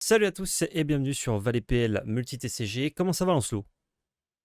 Salut à tous et bienvenue sur Valais PL Multi TCG. Comment ça va Lancelot?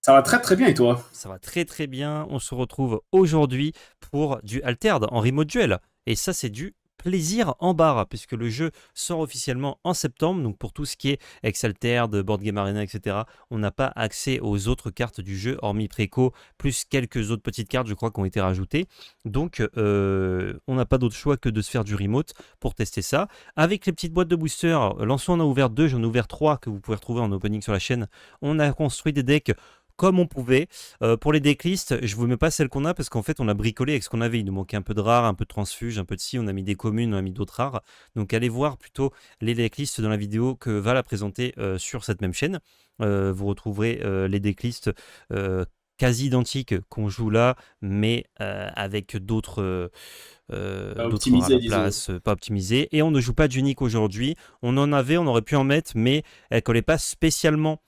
Ça va très très bien et toi? Ça va très très bien. On se retrouve aujourd'hui pour du Altered en remote duel. Et ça c'est du plaisir en barre puisque le jeu sort officiellement en septembre. Donc pour tout ce qui est Ex-Altered, Board Game Arena, etc. On n'a pas accès aux autres cartes du jeu hormis Préco plus quelques autres petites cartes je crois qui ont été rajoutées. Donc on n'a pas d'autre choix que de se faire du remote pour tester ça. Avec les petites boîtes de booster, Lançon en a ouvert 2, j'en ai ouvert 3 que vous pouvez retrouver en opening sur la chaîne. On a construit des decks comme on pouvait. Pour les decklists, je vous mets pas celles qu'on a parce qu'en fait on a bricolé avec ce qu'on avait. Il nous manquait un peu de rares, un peu de transfuge, un peu de ci, on a mis des communes, on a mis d'autres rares. Donc allez voir plutôt les decklists dans la vidéo que va la présenter sur cette même chaîne. Vous retrouverez les decklists quasi identiques qu'on joue là, mais avec d'autres rares à Optimisé, la disons. place, pas optimisés. Et on ne joue pas d'unique aujourd'hui. On en avait, on aurait pu en mettre, mais elle collait pas spécialement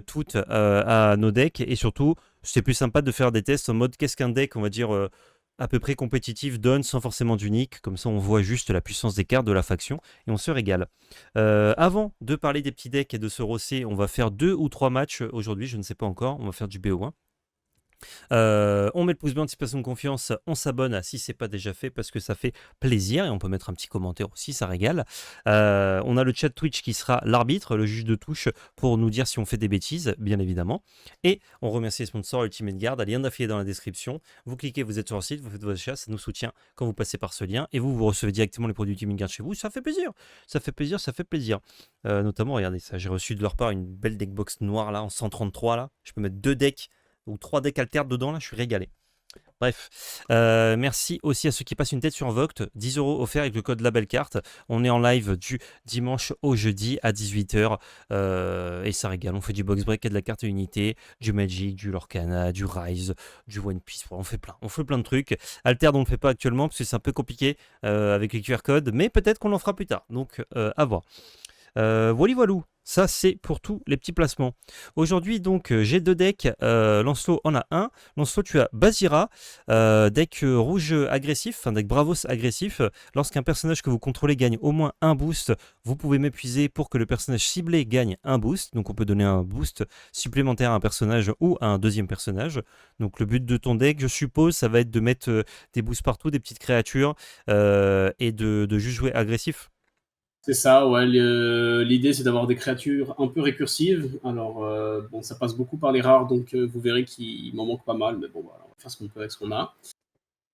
toutes à nos decks. Et surtout, c'est plus sympa de faire des tests en mode qu'est-ce qu'un deck, on va dire, à peu près compétitif donne sans forcément d'unique. Comme ça, on voit juste la puissance des cartes de la faction et on se régale. Avant de parler des petits decks et de se rosser, on va faire 2 ou 3 matchs aujourd'hui, je ne sais pas encore. On va faire du BO1. On met le pouce bleu, anticipation de confiance, on s'abonne si c'est pas déjà fait parce que ça fait plaisir et on peut mettre un petit commentaire aussi, ça régale. On a le chat Twitch qui sera l'arbitre, le juge de touche pour nous dire si on fait des bêtises, bien évidemment. Et on remercie les sponsors Ultimate Guard, lien d'affilié dans la description. Vous cliquez, vous êtes sur le site, vous faites votre achat, ça nous soutient quand vous passez par ce lien et vous recevez directement les produits Ultimate Guard chez vous. Ça fait plaisir, ça fait plaisir, ça fait plaisir. Notamment, regardez ça, j'ai reçu de leur part une belle deckbox noire là en 133 là. Je peux mettre 2 decks ou 3 decks alternes dedans, là, je suis régalé. Bref, merci aussi à ceux qui passent une tête sur Voct, 10 euros offerts avec le code LabelCarte. On est en live du dimanche au jeudi à 18h et ça régale. On fait du box break et de la carte unité, du Magic, du Lorcana, du Rise, du One Piece. On fait plein de trucs. Altered, on ne le fait pas actuellement parce que c'est un peu compliqué avec les QR codes, mais peut-être qu'on en fera plus tard. Donc, à voir. Voilou, ça c'est pour tous les petits placements. Aujourd'hui donc j'ai 2 decks, Lancelot en a un. Lancelot tu as Bazira, deck rouge agressif, un deck Bravos agressif. Lorsqu'un personnage que vous contrôlez gagne au moins un boost, vous pouvez m'épuiser pour que le personnage ciblé gagne un boost. Donc on peut donner un boost supplémentaire à un personnage ou à un deuxième personnage. Donc le but de ton deck je suppose ça va être de mettre des boosts partout, des petites créatures et de juste jouer agressif. C'est ça, ouais. L'idée, c'est d'avoir des créatures un peu récursives. Alors, bon, ça passe beaucoup par les rares, donc vous verrez qu'il m'en manque pas mal. Mais bon, voilà, on va faire ce qu'on peut avec ce qu'on a.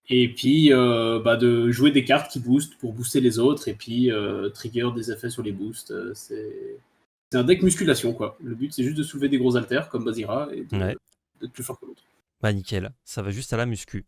Et puis, de jouer des cartes qui boostent pour booster les autres et puis trigger des effets sur les boosts. C'est un deck musculation, quoi. Le but, c'est juste de soulever des gros haltères comme Bazira et Ouais. d'être plus fort que l'autre. Bah nickel, ça va juste à la muscu.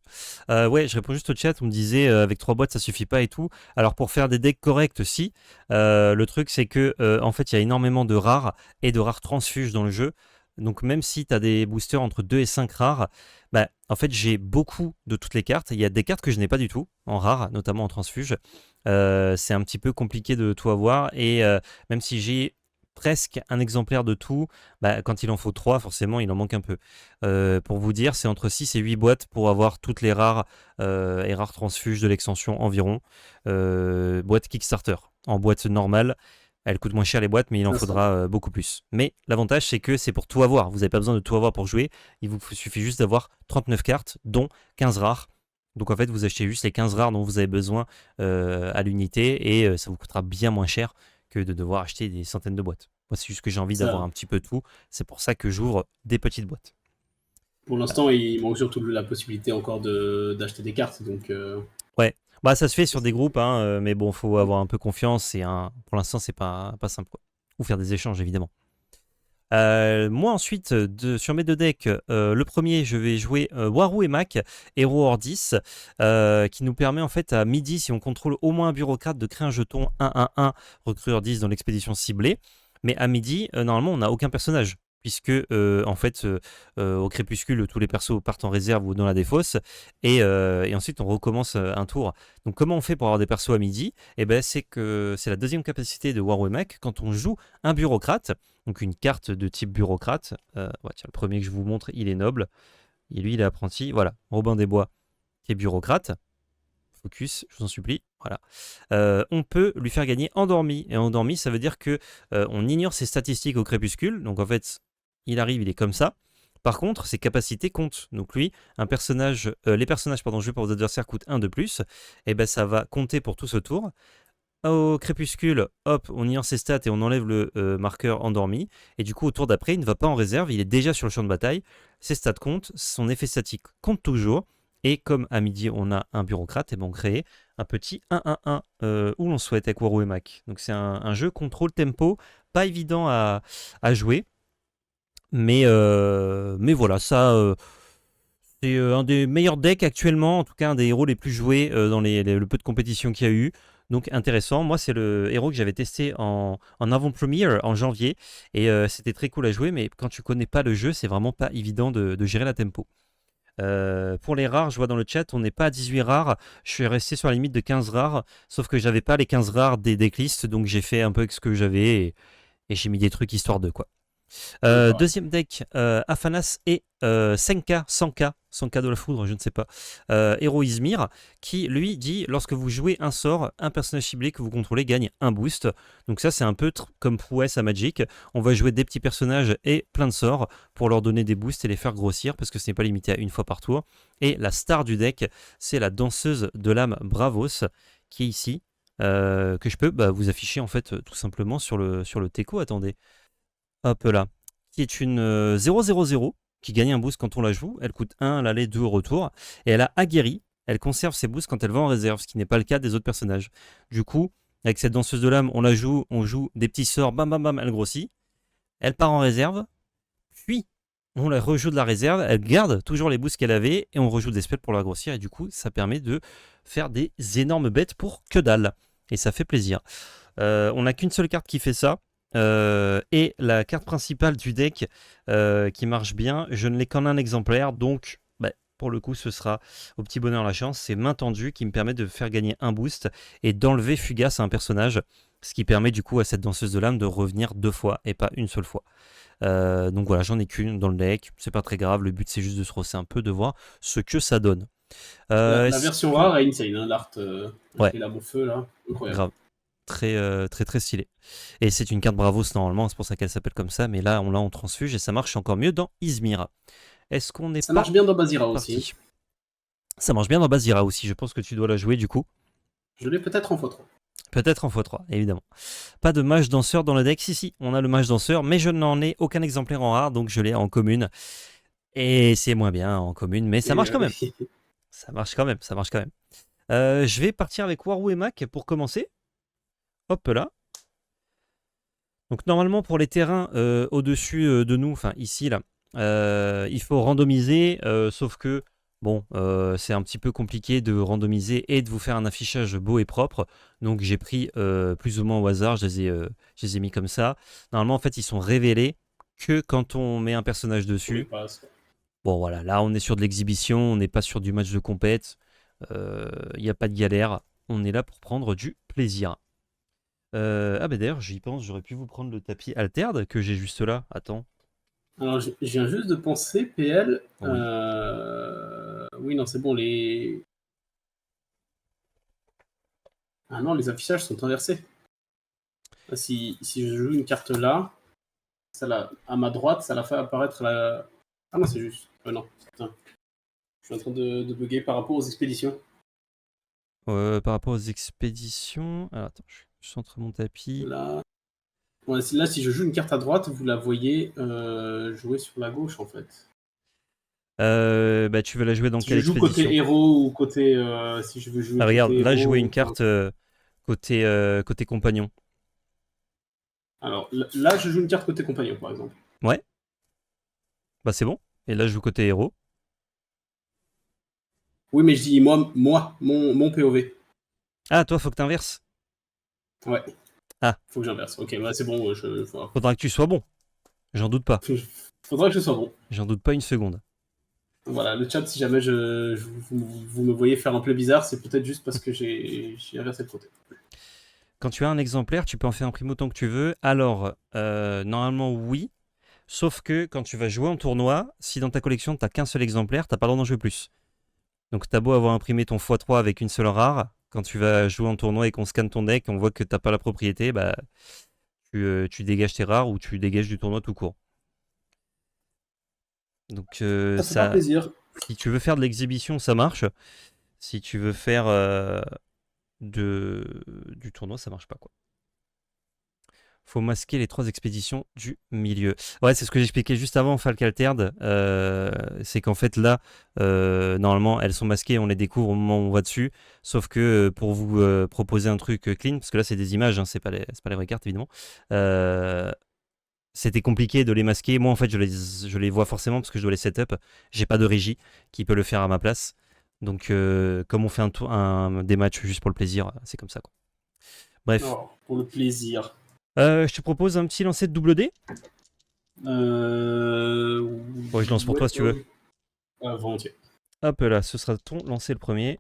Ouais, je réponds juste au chat, on me disait avec 3 boîtes ça suffit pas et tout. Alors pour faire des decks corrects, si. Le truc c'est que en fait il y a énormément de rares et de rares transfuges dans le jeu. Donc même si tu as des boosters entre 2 et 5 rares, bah en fait j'ai beaucoup de toutes les cartes. Il y a des cartes que je n'ai pas du tout en rares, notamment en transfuge. C'est un petit peu compliqué de tout avoir et même si j'ai presque un exemplaire de tout, bah, quand il en faut 3, forcément, il en manque un peu. Pour vous dire, c'est entre 6 et 8 boîtes pour avoir toutes les rares et rares transfuges de l'extension environ. Boîte Kickstarter. En boîte normale, elles coûtent moins cher les boîtes, mais il en 500. faudra beaucoup plus. Mais l'avantage, c'est que c'est pour tout avoir. Vous n'avez pas besoin de tout avoir pour jouer. Il vous suffit juste d'avoir 39 cartes, dont 15 rares. Donc en fait, vous achetez juste les 15 rares dont vous avez besoin à l'unité et ça vous coûtera bien moins cher que de devoir acheter des centaines de boîtes. Moi, c'est juste que j'ai envie d'avoir Ça, un petit peu tout. C'est pour ça que j'ouvre des petites boîtes. pour l'instant, il manque surtout la possibilité encore d'acheter des cartes. Donc, Ouais, bah ça se fait sur des groupes, hein, mais bon, faut avoir un peu confiance et pour l'instant, c'est pas simple, quoi. Ou faire des échanges, évidemment. Moi ensuite, sur mes 2 decks, le premier, je vais jouer Warou et Mac, Héros hors 10, qui nous permet en fait à midi, si on contrôle au moins un bureaucrate, de créer un jeton 1-1-1 recruteur 10 dans l'expédition ciblée. Mais à midi, normalement, on n'a aucun personnage. Puisque en fait, au crépuscule, tous les persos partent en réserve ou dans la défausse, et ensuite on recommence un tour. Donc comment on fait pour avoir des persos à midi? Eh ben, c'est que c'est la deuxième capacité de Warou et Mac quand on joue un bureaucrate, donc une carte de type bureaucrate. Ouais, tiens, le premier que je vous montre, il est noble. Et lui, il est apprenti. Voilà, Robin des Bois, qui est bureaucrate. Focus, je vous en supplie. Voilà. On peut lui faire gagner endormi. Et endormi, ça veut dire que on ignore ses statistiques au crépuscule. Donc en fait, il arrive, il est comme ça. Par contre, ses capacités comptent. Donc lui, les personnages joués par vos adversaires coûtent 1 de plus. Et ben ça va compter pour tout ce tour. Au crépuscule, hop, on ignore ses stats et on enlève le marqueur endormi. Et du coup, au tour d'après, il ne va pas en réserve, il est déjà sur le champ de bataille. Ses stats comptent, son effet statique compte toujours. Et comme à midi, on a un bureaucrate, et ben on crée un petit 1-1-1 où l'on souhaite avec Warou et Mac. Donc c'est un jeu contrôle tempo, pas évident à jouer. Mais voilà, ça, c'est un des meilleurs decks actuellement, en tout cas un des héros les plus joués dans le peu de compétition qu'il y a eu. Donc intéressant, moi c'est le héros que j'avais testé en avant-premiere en janvier et c'était très cool à jouer, mais quand tu connais pas le jeu, c'est vraiment pas évident de gérer la tempo. Pour les rares, je vois dans le chat, on n'est pas à 18 rares, je suis resté sur la limite de 15 rares, sauf que j'avais pas les 15 rares des decklists, donc j'ai fait un peu avec ce que j'avais et j'ai mis des trucs histoire de quoi. Deuxième deck, Afanas et Senka de la foudre, je ne sais pas, héros Izmir, qui lui dit lorsque vous jouez un sort, un personnage ciblé que vous contrôlez gagne un boost. Donc ça c'est un peu comme prouesse à Magic, on va jouer des petits personnages et plein de sorts pour leur donner des boosts et les faire grossir parce que ce n'est pas limité à une fois par tour. Et la star du deck, c'est la danseuse de l'âme Bravos, qui est ici, que je peux vous afficher en fait tout simplement sur le Teco. Attendez. Hop là, qui est une 0-0-0, qui gagne un boost quand on la joue. Elle coûte 1 à l'aller, 2 au retour. Et elle a aguerri. Elle conserve ses boosts quand elle va en réserve, ce qui n'est pas le cas des autres personnages. Du coup, avec cette danseuse de l'âme, on joue des petits sorts, bam bam bam, elle grossit. Elle part en réserve, puis on la rejoue de la réserve, elle garde toujours les boosts qu'elle avait, et on rejoue des spells pour la grossir, et du coup, ça permet de faire des énormes bêtes pour que dalle. Et ça fait plaisir. On n'a qu'une seule carte qui fait ça. Et la carte principale du deck qui marche bien, je ne l'ai qu'en un exemplaire, donc pour le coup ce sera au petit bonheur la chance, c'est main tendue qui me permet de faire gagner un boost et d'enlever Fugace à un personnage, ce qui permet du coup à cette danseuse de l'âme de revenir 2 fois et pas une seule fois. Donc voilà, j'en ai qu'une dans le deck, c'est pas très grave, le but c'est juste de se rosser un peu, de voir ce que ça donne. La version rare est insane, hein, l'art ouais. la au feu là, incroyable. Grave. Très stylé. Et c'est une carte Bravos normalement, c'est pour ça qu'elle s'appelle comme ça, mais là on l'a en transfuge et ça marche encore mieux dans Izmir. Est-ce qu'on est Ça marche bien dans Basira aussi. Ça marche bien dans Basira aussi, je pense que tu dois la jouer du coup. Je l'ai peut-être en x3. Peut-être en x3, évidemment. Pas de mage danseur dans le deck, si, on a le mage danseur, mais je n'en ai aucun exemplaire en rare, donc je l'ai en commune. Et c'est moins bien en commune, mais ça marche quand même. Ça marche quand même. Je vais partir avec Warou et Mac pour commencer. Hop là. Donc normalement pour les terrains au-dessus de nous, enfin ici là, il faut randomiser, sauf que bon, c'est un petit peu compliqué de randomiser et de vous faire un affichage beau et propre. Donc j'ai pris plus ou moins au hasard, je les ai mis comme ça. Normalement en fait ils sont révélés que quand on met un personnage dessus. Bon voilà, là on est sur de l'exhibition, on n'est pas sur du match de compète, il n'y a pas de galère, on est là pour prendre du plaisir. D'ailleurs, j'y pense, j'aurais pu vous prendre le tapis Altered que j'ai juste là. Attends. Alors, je viens juste de penser, PL. Oui, oui non, c'est bon, les. Ah non, les affichages sont inversés. Si je joue une carte là, à ma droite, ça la fait apparaître la. Ah non, c'est juste. Non, putain. Je suis en train de bugger par rapport aux expéditions. par rapport aux expéditions. Alors, attends, je centre mon tapis. Là, si je joue une carte à droite, vous la voyez jouer sur la gauche en fait. Tu veux la jouer dans quelle expédition ? Si je joue côté héros ou côté. Si je veux jouer. Regarde, côté là, héros, jouer une carte côté compagnon. Alors là, je joue une carte côté compagnon par exemple. Ouais. Bah, c'est bon. Et là, je joue côté héros. Oui, mais je dis mon POV. Ah, toi, faut que t'inverses. Ouais. Ah. Faut que j'inverse. Ok, bah c'est bon. Faudra que tu sois bon. J'en doute pas. Faudra que je sois bon. J'en doute pas une seconde. Voilà, le chat, si jamais vous me voyez faire un play bizarre, c'est peut-être juste parce que j'ai inversé le côté. Quand tu as un exemplaire, tu peux en faire imprimer autant que tu veux. Alors, normalement, oui. Sauf que quand tu vas jouer en tournoi, si dans ta collection, tu n'as qu'un seul exemplaire, tu n'as pas le droit d'en jouer plus. Donc t'as beau avoir imprimé ton x3 avec une seule rare, quand tu vas jouer en tournoi et qu'on scanne ton deck, on voit que t'as pas la propriété, bah tu dégages tes rares ou tu dégages du tournoi tout court. Donc Ça fait pas plaisir. si tu veux faire de l'exhibition, ça marche. Si tu veux faire du tournoi, ça marche pas, quoi. Faut masquer les 3 expéditions du milieu. Ouais, c'est ce que j'expliquais juste avant, Falkalterd. C'est qu'en fait, là, normalement, elles sont masquées, on les découvre au moment où on va dessus. Sauf que pour vous proposer un truc clean, parce que là, c'est des images, hein, c'est pas les vraies cartes, évidemment. C'était compliqué de les masquer. Moi, en fait, je les vois forcément parce que je dois les setup. J'ai pas de régie qui peut le faire à ma place. Donc, comme on fait des matchs juste pour le plaisir, c'est comme ça, quoi. Bref. Oh, pour le plaisir. Je te propose un petit lancer de double dé. Ouais, je lance pour toi si tu veux. Volontiers. Hop là, ce sera ton lancer le premier.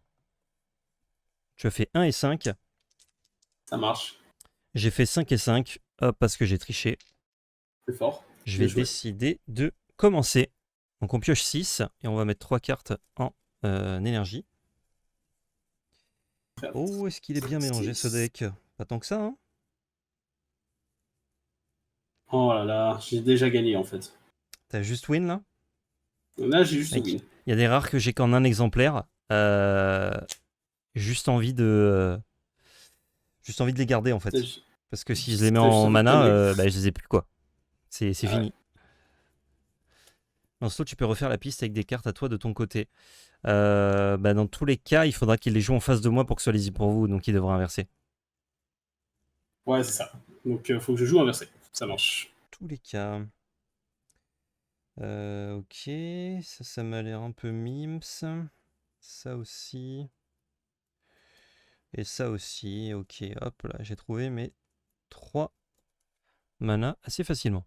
Tu as fait 1 et 5. Ça marche. J'ai fait 5 et 5. Hop, parce que j'ai triché. C'est fort. Je vais décider de commencer. Donc on pioche 6 et on va mettre 3 cartes en énergie. Oh, est-ce qu'il est bien mélangé ce deck? Pas tant que ça, hein? Oh là là, j'ai déjà gagné en fait. T'as juste win là? Là, j'ai juste Mec, win. il y a des rares que j'ai qu'en un exemplaire. Juste envie de les garder en fait. Parce que si je les mets en mana, bah, je les ai plus, quoi. C'est fini. Dans ce lot, tu peux refaire la piste avec des cartes à toi de ton côté. Bah, dans tous les cas, il faudra qu'il les joue en face de moi pour que ce soit lisible pour vous, donc il devra inverser. Ouais, c'est ça. Donc, faut que je joue inversé. Ça marche. Tous les cas. Ok, ça m'a l'air un peu mims. Ça aussi. Et ça aussi. Ok, hop là, j'ai trouvé mes 3 mana assez facilement.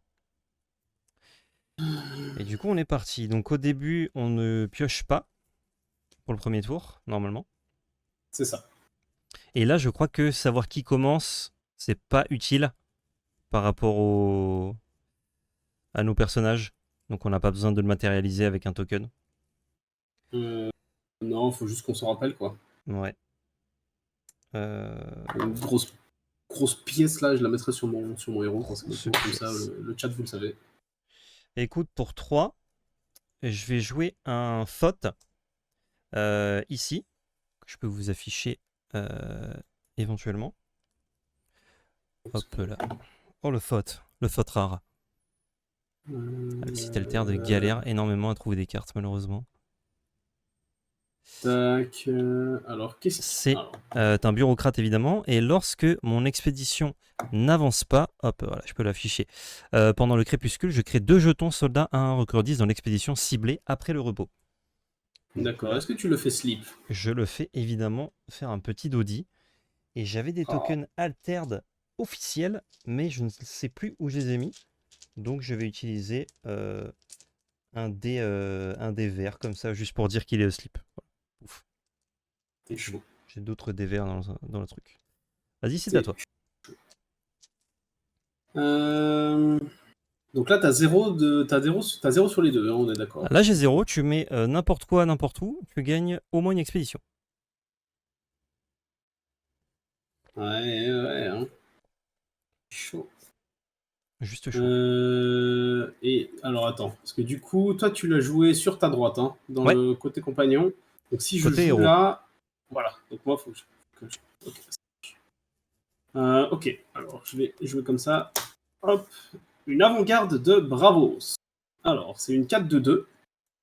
Et du coup, on est parti. Donc au début, on ne pioche pas pour le premier tour, normalement. C'est ça. Et là, je crois que savoir qui commence, c'est pas utile par rapport à nos personnages. Donc on n'a pas besoin de le matérialiser avec un token. Non, faut juste qu'on s'en rappelle, quoi. Ouais. Une grosse pièce là, je la mettrai sur mon héros. Comme ça, le chat, vous le savez. Écoute, pour 3, je vais jouer un Thought ici, que je peux vous afficher éventuellement. Hop là. Oh, le Thought rare. Le site alter de galère énormément à trouver des cartes, malheureusement. Tac. Alors, qu'est-ce que c'est un bureaucrate, évidemment. Et lorsque mon expédition n'avance pas, hop, voilà, je peux l'afficher. Pendant le crépuscule, je crée 2 jetons soldats à 1 recordis dans l'expédition ciblée après le repos. D'accord. Est-ce que tu le fais slip? Je le fais évidemment faire un petit dodi. Et j'avais des tokens altered officiels, mais je ne sais plus où je les ai mis. Donc je vais utiliser un dé vert comme ça, juste pour dire qu'il est slip. Voilà. Ouf. T'es chaud. J'ai d'autres dés verts dans le truc. Vas-y, c'est à toi. Donc là, t'as 0 sur les deux, hein, on est d'accord. Là, j'ai 0. Tu mets n'importe quoi, n'importe où. Tu gagnes au moins une expédition. Ouais, hein. Chaud. Juste chaud. Et alors, attends. Parce que du coup, toi, tu l'as joué sur ta droite, hein, dans le côté compagnon. Donc si je joue héros. Là... Voilà. Donc moi, il faut que je... Ok. Alors, je vais jouer comme ça. Hop. Une avant-garde de Bravos. Alors, c'est une 4-2-2.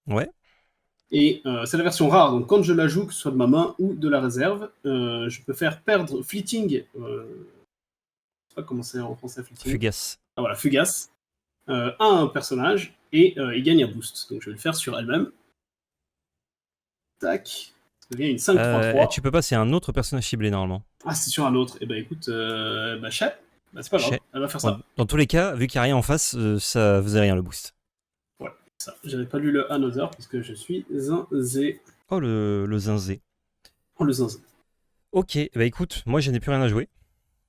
Ouais. Et c'est la version rare, donc quand je la joue, que ce soit de ma main ou de la réserve, je peux faire perdre Fleeting. Je sais pas comment c'est en français, Fleeting. Fugace. Ah voilà, Fugace. À un personnage, et il gagne un boost. Donc je vais le faire sur elle-même. Tac. Ça devient une 5-3-3. Tu peux pas, c'est un autre personnage ciblé normalement. Ah, c'est sur un autre. Et bah écoute, chat. Bah, c'est pas grave, elle va faire ça. Dans tous les cas, vu qu'il n'y a rien en face, ça faisait rien le boost. Ouais, ça. J'avais pas lu le Another parce que je suis zinzé. Oh, le zinzé. Oh, le zinzé. Ok, bah écoute, moi je n'ai plus rien à jouer.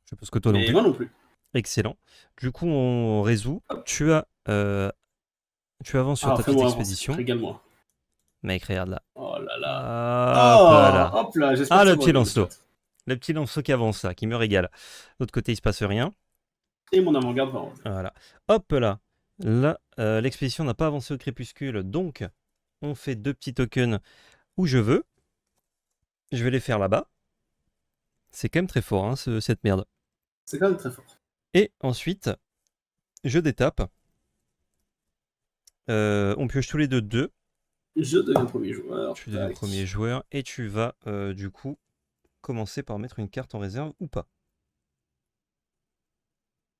Je pense que toi non plus. Moi non plus. Excellent. Du coup, on résout. Tu avances sur ta petite expédition. Régale-moi. Mec, regarde là. Oh là là. Hop Oh, là. hop là, j'espère Ah, que le ça va petit bien le Lancelot. chat. Le petit Lancelot qui avance là, qui me régale. De l'autre côté, il se passe rien. Et mon avant-garde va rentrer. Voilà. Hop là. Là, l'expédition n'a pas avancé au crépuscule, donc on fait 2 petits tokens où je veux. Je vais les faire là-bas. C'est quand même très fort, hein, cette merde. C'est quand même très fort. Et ensuite, je détape. On pioche tous les deux. Je deviens premier joueur. Tu deviens Tac. premier joueur et tu vas du coup commencer par mettre une carte en réserve ou pas.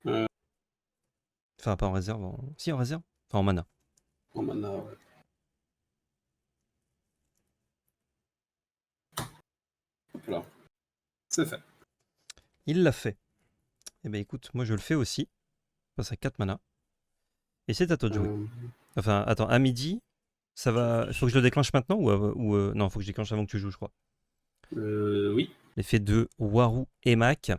Euh, Enfin, pas en réserve. Si, en réserve. Enfin, en mana. en mana, ouais. Hop là. C'est fait. Il l'a fait. Eh ben écoute, moi je le fais aussi. Je passe à 4 mana. Et c'est à toi de jouer. Enfin, attends, à midi, ça va. Il faut que je le déclenche maintenant ou non, il faut que je déclenche avant que tu joues, je crois. Oui. L'effet de Waru Emak.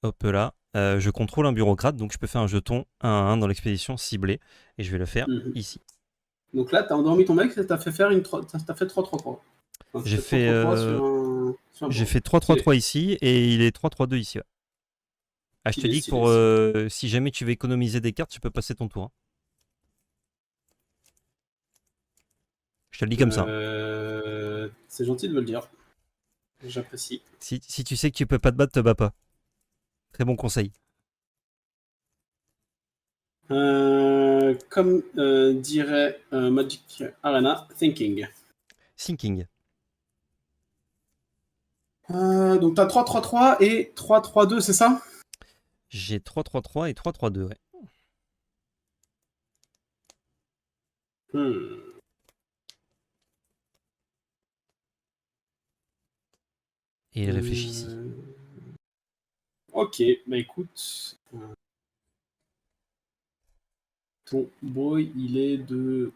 Hop là. Je contrôle un bureaucrate, donc je peux faire un jeton 1-1 dans l'expédition ciblée. Et je vais le faire ici. Donc là, t'as endormi ton mec, t'as fait faire t'as fait 3-3-3. Enfin, J'ai fait 3-3-3 sur un j'ai board. fait 3-3-3 ici et il est 3-3-2 ici. Ouais. Ah, je te dis que pour si jamais tu veux économiser des cartes, tu peux passer ton tour. Hein. Je te le dis comme ça. C'est gentil de me le dire. J'apprécie. Si tu sais que tu peux pas te battre, te bats pas. Très bon conseil. Comme dirait Magic Arena, thinking. Thinking. Donc t'as 3-3-3 et 3-3-2, c'est ça? J'ai 3-3-3 et 3-3-2, ouais. Et il réfléchit ici. Ok, bah écoute. Ton boy, il est de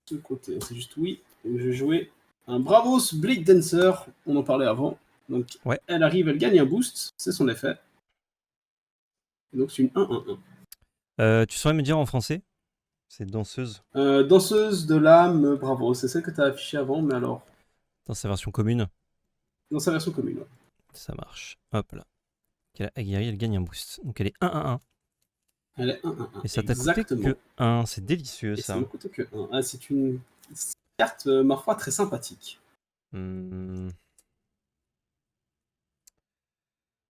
ce côté. C'est juste oui. Et je vais jouer un Bravos Bleak Dancer. On en parlait avant. Donc ouais. Elle arrive, elle gagne un boost. C'est son effet. Et donc c'est une 1-1-1. Tu saurais me dire en français? C'est danseuse. Danseuse de l'âme, bravo. C'est celle que tu as affichée avant, mais alors. Dans sa version commune? Dans sa version commune, ouais. Ça marche. Hop là. Elle a aguerri, elle gagne un boost. Donc elle est 1-1-1. Elle est 1-1-1. Et ça t'a coûté que 1. C'est délicieux et ça. Ça m'a coûté que 1. Ah, c'est une carte, ma foi, très sympathique.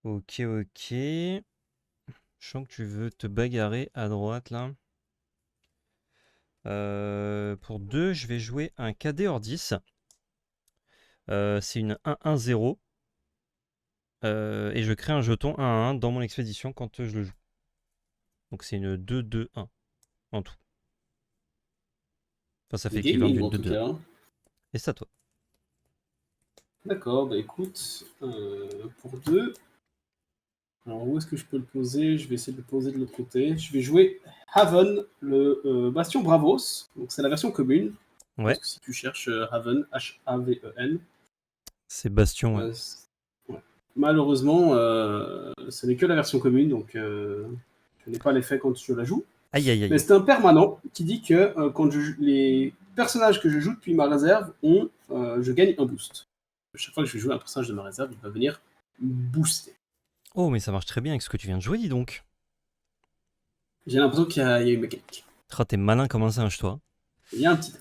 Ok, ok. Je sens que tu veux te bagarrer à droite là. Pour 2, je vais jouer un KD hors 10. C'est une 1-1-0. Et je crée un jeton 1-1 dans mon expédition quand je le joue. Donc c'est une 2-2-1 en tout. Enfin, ça fait équivalent d'une 2-2. Et c'est à toi. D'accord, bah écoute, pour 2. Alors où est-ce que je peux le poser? Je vais essayer de le poser de l'autre côté. Je vais jouer Haven, le Bastion Bravos. Donc c'est la version commune. Ouais. Parce que si tu cherches Haven, H-A-V-E-N. C'est Bastion, ouais. Ouais. Malheureusement, ce n'est que la version commune, donc je n'ai pas l'effet quand je la joue. Aïe, aïe, aïe. Mais c'est un permanent qui dit que quand les personnages que je joue depuis ma réserve je gagne un boost. Chaque fois que je vais jouer un personnage de ma réserve, il va venir booster. Oh, mais ça marche très bien avec ce que tu viens de jouer, dis donc. J'ai l'impression qu'il y a une mécanique. Oh, t'es malin comme un singe, toi. Il y a un petit.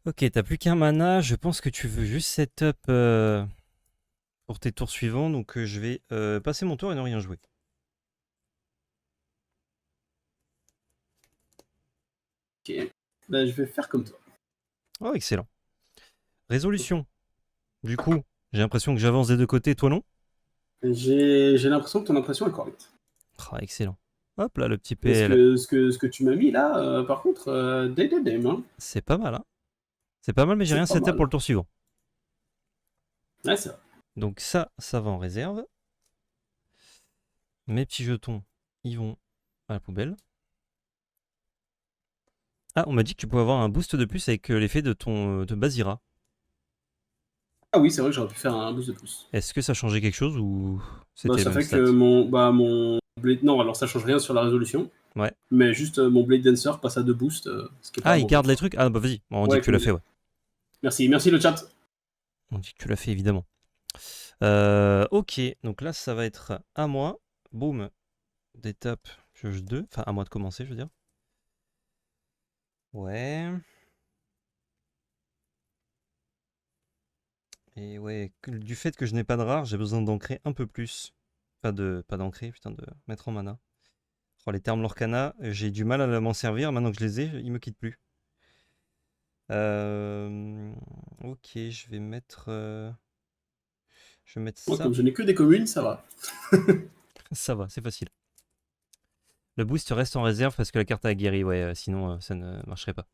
Ok, t'as plus qu'un mana. Je pense que tu veux juste setup pour tes tours suivants. Donc je vais passer mon tour et ne rien jouer. Ok. Ben, je vais faire comme toi. Oh, excellent. Résolution. Du coup, j'ai l'impression que j'avance des deux côtés, toi non? J'ai l'impression que ton impression est correcte. Oh, excellent. Hop là, le petit PL. Ce que tu m'as mis là, par contre, hein. C'est pas mal, hein. C'est pas mal, mais j'ai rien setup pour le tour suivant. Ouais, c'est vrai. Donc ça va en réserve. Mes petits jetons, ils vont à la poubelle. Ah, on m'a dit que tu pouvais avoir un boost de plus avec l'effet de ton de Basira. Ah oui, c'est vrai que j'aurais pu faire un boost de plus. Est-ce que ça changeait quelque chose ou Bah, c'était ça le même fait stat? que mon Non, alors ça change rien sur la résolution. Ouais. Mais juste mon Blade Dancer passe à 2 boosts. Ce qui est pas Ah, il garde les trucs? Ah, bah vas-y, on dit que tu l'as fait, ouais. Merci le chat. On dit que tu l'as fait, évidemment. Ok, donc là, ça va être à moi. Boum. D'étape pioche 2. Enfin, à moi de commencer, je veux dire. Ouais. Et ouais, du fait que je n'ai pas de rare, j'ai besoin d'ancrer un peu plus. Pas d'ancrer, putain, de mettre en mana. Oh, les termes Lorcana, j'ai du mal à m'en servir. Maintenant que je les ai, ils me quittent plus. Ok, je vais mettre Moi, ça. comme je n'ai que des communes, ça va. Ça va, c'est facile. Le boost reste en réserve parce que la carte a guéri, ouais, sinon ça ne marcherait pas.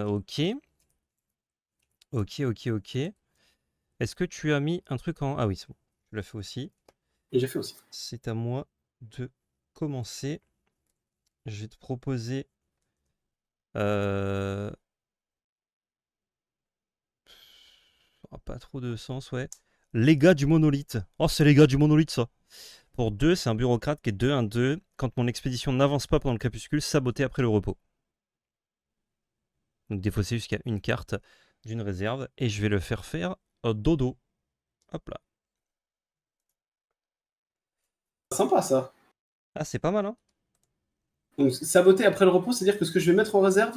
Ok. Ok. Est-ce que tu as mis un truc en... Ah oui, c'est bon. Tu l'as fait aussi. Et j'ai fait aussi. C'est à moi de commencer. Je vais te proposer... Oh, pas trop de sens, ouais. Les gars du monolithe. Oh, c'est les gars du monolithe, ça. Pour 2, c'est un bureaucrate qui est 2-1-2. Quand mon expédition n'avance pas pendant le crépuscule, saboté après le repos. Donc défausser jusqu'à une carte d'une réserve. Et je vais le faire dodo. Hop là. Sympa ça. Ah, c'est pas mal, hein. Donc saboter après le repos, c'est-à-dire que ce que je vais mettre en réserve,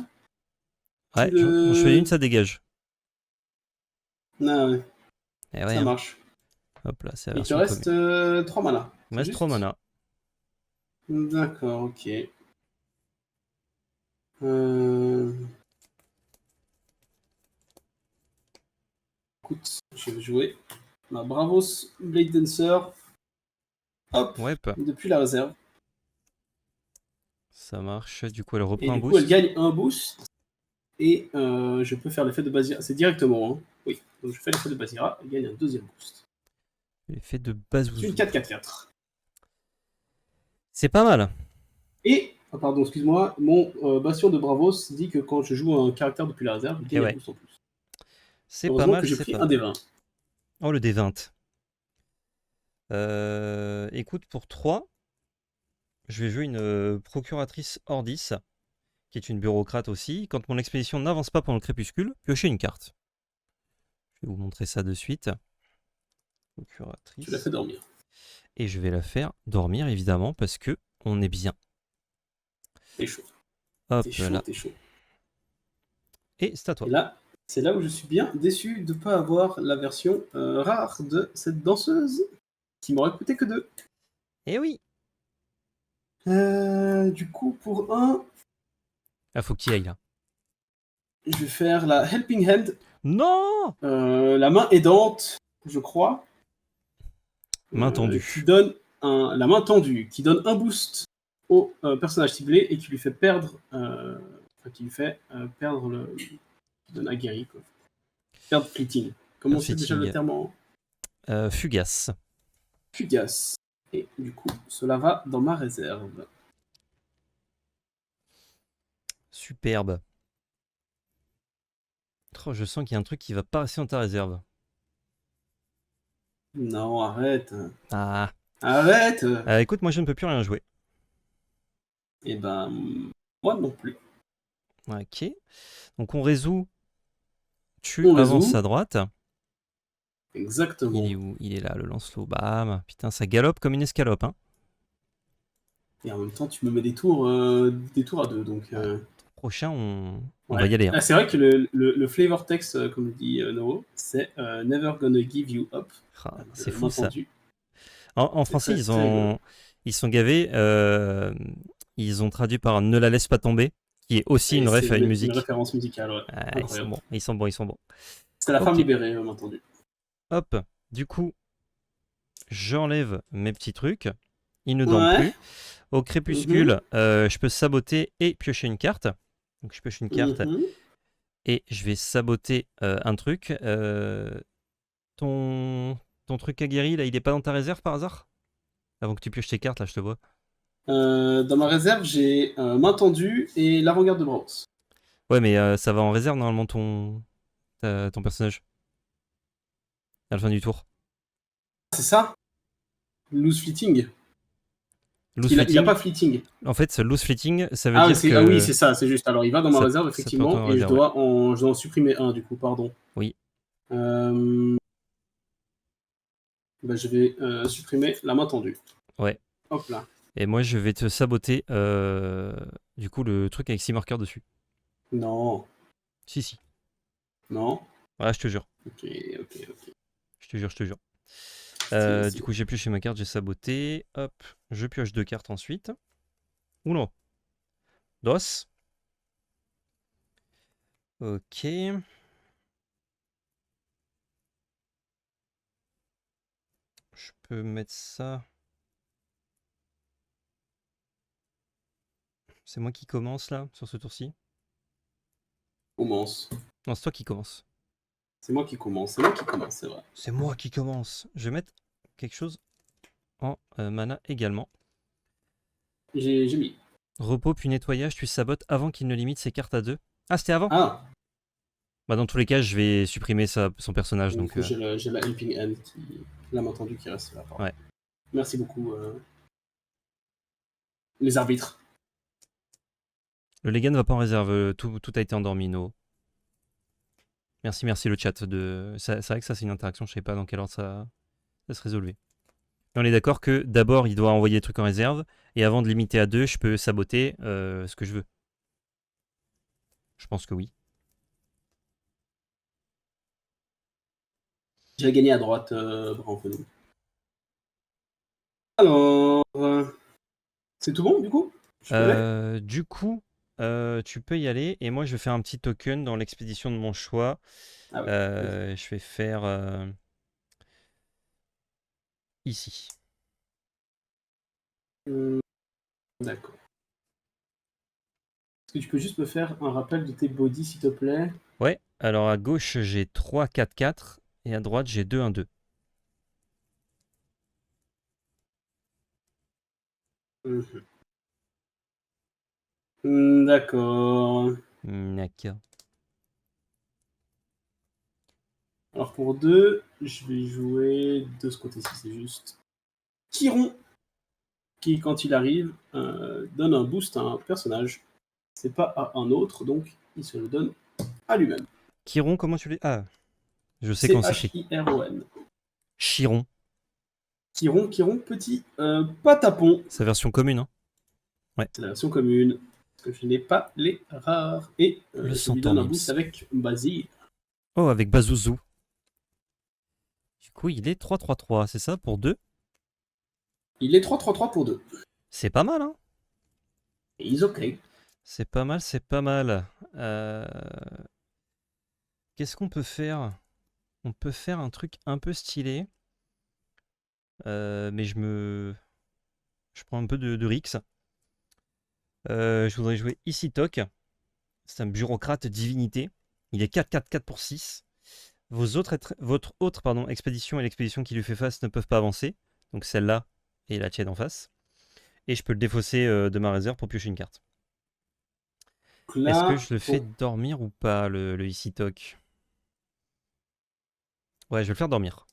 Ouais, je fais une, ça dégage. Ah ouais. Et ouais, Ça hein. marche. Hop là, c'est la Il te version reste 3 mana. Il me reste 3 mana. D'accord, ok. Écoute, je vais jouer ma Bravos Blade Dancer. Hop, Ouais, depuis la réserve. ça marche. Du coup, elle reprend Et un du boost. coup, elle gagne un boost. Et je peux faire l'effet de Basira. C'est directement, hein. Oui. Donc je fais l'effet de Basira. Elle gagne un deuxième boost. L'effet de base. C'est une 4-4-4. C'est pas mal. Et, pardon, excuse-moi, mon Bastion de Bravos dit que quand je joue un caractère depuis la réserve, il gagne un boost en plus. C'est pas Heureusement mal, que j'ai c'est pris pas un mal. des 20. Oh, le D20. Écoute, pour 3, je vais jouer une procuratrice Ordis, qui est une bureaucrate aussi. Quand mon expédition n'avance pas pendant le crépuscule, piochez une carte. Je vais vous montrer ça de suite. Procuratrice. Tu l'as fait dormir. Et je vais la faire dormir, évidemment, parce que on est bien. T'es chaud. Hop T'es chaud, là. t'es chaud. Et c'est à toi. Et là, c'est là où je suis bien déçu de ne pas avoir la version rare de cette danseuse, qui m'aurait coûté que 2. Eh oui. Du coup, pour 1, Ah, faut qu'il aille là. je vais faire la Helping Hand. Non. La main aidante, je crois. Main tendue. Qui donne la main tendue, qui donne un boost au personnage ciblé et qui lui fait perdre. Perdre le. Qui donne aguerri, quoi. Perdre fleeting. Comment c'est déjà le terme en. Fugace. Fugace. Et du coup, cela va dans ma réserve. Superbe. Oh, je sens qu'il y a un truc qui va pas rester dans ta réserve. Non, arrête. Ah. Arrête. Écoute, moi je ne peux plus rien jouer. Et ben, moi non plus. Ok. Donc on résout. Tu avances à droite. Exactement. Il est où? Il est là, le Lancelot. Bam. Putain, ça galope comme une escalope, hein. Et en même temps, tu me mets des tours à 2, donc. Prochain, on va y aller. Hein. Ah, c'est vrai que le flavor text, comme dit Noah, c'est Never gonna give you up. Ah, c'est fou ça. Entendu. En français, ils sont gavés. Ils ont traduit par Ne la laisse pas tomber, qui est aussi une ref à une musique. Une référence musicale, ouais. Ils sont bons. C'est la femme libérée, entendu. Hop, du coup, j'enlève mes petits trucs. Ils ne dorment plus. Au crépuscule, je peux saboter et piocher une carte. Donc je pioche une carte et je vais saboter un truc. Ton truc aguerri, là, il est pas dans ta réserve par hasard? Avant que tu pioches tes cartes, là, je te vois. Dans ma réserve, j'ai main tendue et l'avant-garde de Bravos. Ouais, mais ça va en réserve, normalement, ton personnage. À la fin du tour. C'est ça? Loose fleeting. Loose Il a fleeting. pas fleeting. En fait, loose fleeting, ça veut Ah, dire que... ah oui, c'est ça, c'est juste. Alors, il va dans ma ça, réserve, ça peut entrer effectivement, en et réserve, ouais. je dois en supprimer un, du coup, pardon. Oui. Bah, je vais supprimer la main tendue. Ouais. Hop là. Et moi, je vais te saboter, du coup, le truc avec 6 marqueurs dessus. Non. Si. Non. Ouais, je te jure. Ok. Je te jure. Stylé. Du coup, j'ai pioché ma carte, j'ai saboté. Hop, je pioche 2 cartes ensuite. Oula. Dos. Ok. Je peux mettre ça. C'est moi qui commence là, sur ce tour-ci. Commence. Non, c'est toi qui commence. C'est moi qui commence, c'est vrai. C'est moi qui commence. Je vais mettre quelque chose en mana également. J'ai mis. Repos puis nettoyage, tu sabotes avant qu'il ne limite ses cartes à 2. Ah, c'était avant? Ah, Bah, dans tous les cas, je vais supprimer son personnage. du Donc, coup, j'ai la Helping Hand, la main tendue qui reste là. ouais. Merci beaucoup, les arbitres. Le Legan ne va pas en réserve. Tout a été endormi, no. Merci le chat. C'est vrai que ça, c'est une interaction. Je ne sais pas dans quel ordre ça se résolvait. Mais on est d'accord que d'abord, il doit envoyer des trucs en réserve. Et avant de limiter à 2, je peux saboter ce que je veux. Je pense que oui. J'ai gagné à droite, bravo. Alors, c'est tout bon, du coup? Du coup, tu peux y aller. Et moi, je vais faire un petit token dans l'expédition de mon choix. Ah ouais. Je vais faire ici. D'accord. Est-ce que tu peux juste me faire un rappel de tes bodies, s'il te plaît? Ouais, alors à gauche, j'ai 3, 4, 4. Et à droite, j'ai 2, 1, 2. D'accord. D'accord. Alors pour 2, je vais jouer de ce côté-ci, c'est juste. Chiron, qui quand il arrive, donne un boost à un personnage. C'est pas à un autre, donc il se le donne à lui-même. Chiron, comment tu l'as? Ah, je sais comment c'est écrit. Chiron. Chiron. Chiron, petit patapon. Sa version commune, hein. Ouais. C'est la version commune. Parce que je n'ai pas les rares. Et Le je lui donne un Centaurnims. boost avec Basile. Oh, avec Bazouzou. Du coup, il est 3-3-3, c'est ça, pour 2? Il est 3-3-3 pour 2. C'est pas mal, hein. Et il est ok. C'est pas mal. Qu'est-ce qu'on peut faire? On peut faire un truc un peu stylé. Mais je prends un peu de rix. Je voudrais jouer Isitok. C'est un bureaucrate divinité. Il est 4-4-4 pour 6. Votre autre expédition et l'expédition qui lui fait face ne peuvent pas avancer. Donc celle-là et la tienne en face. Et je peux le défausser de ma réserve pour piocher une carte. Est-ce que je le fais dormir ou pas, le Isitok? Ouais, je vais le faire dormir.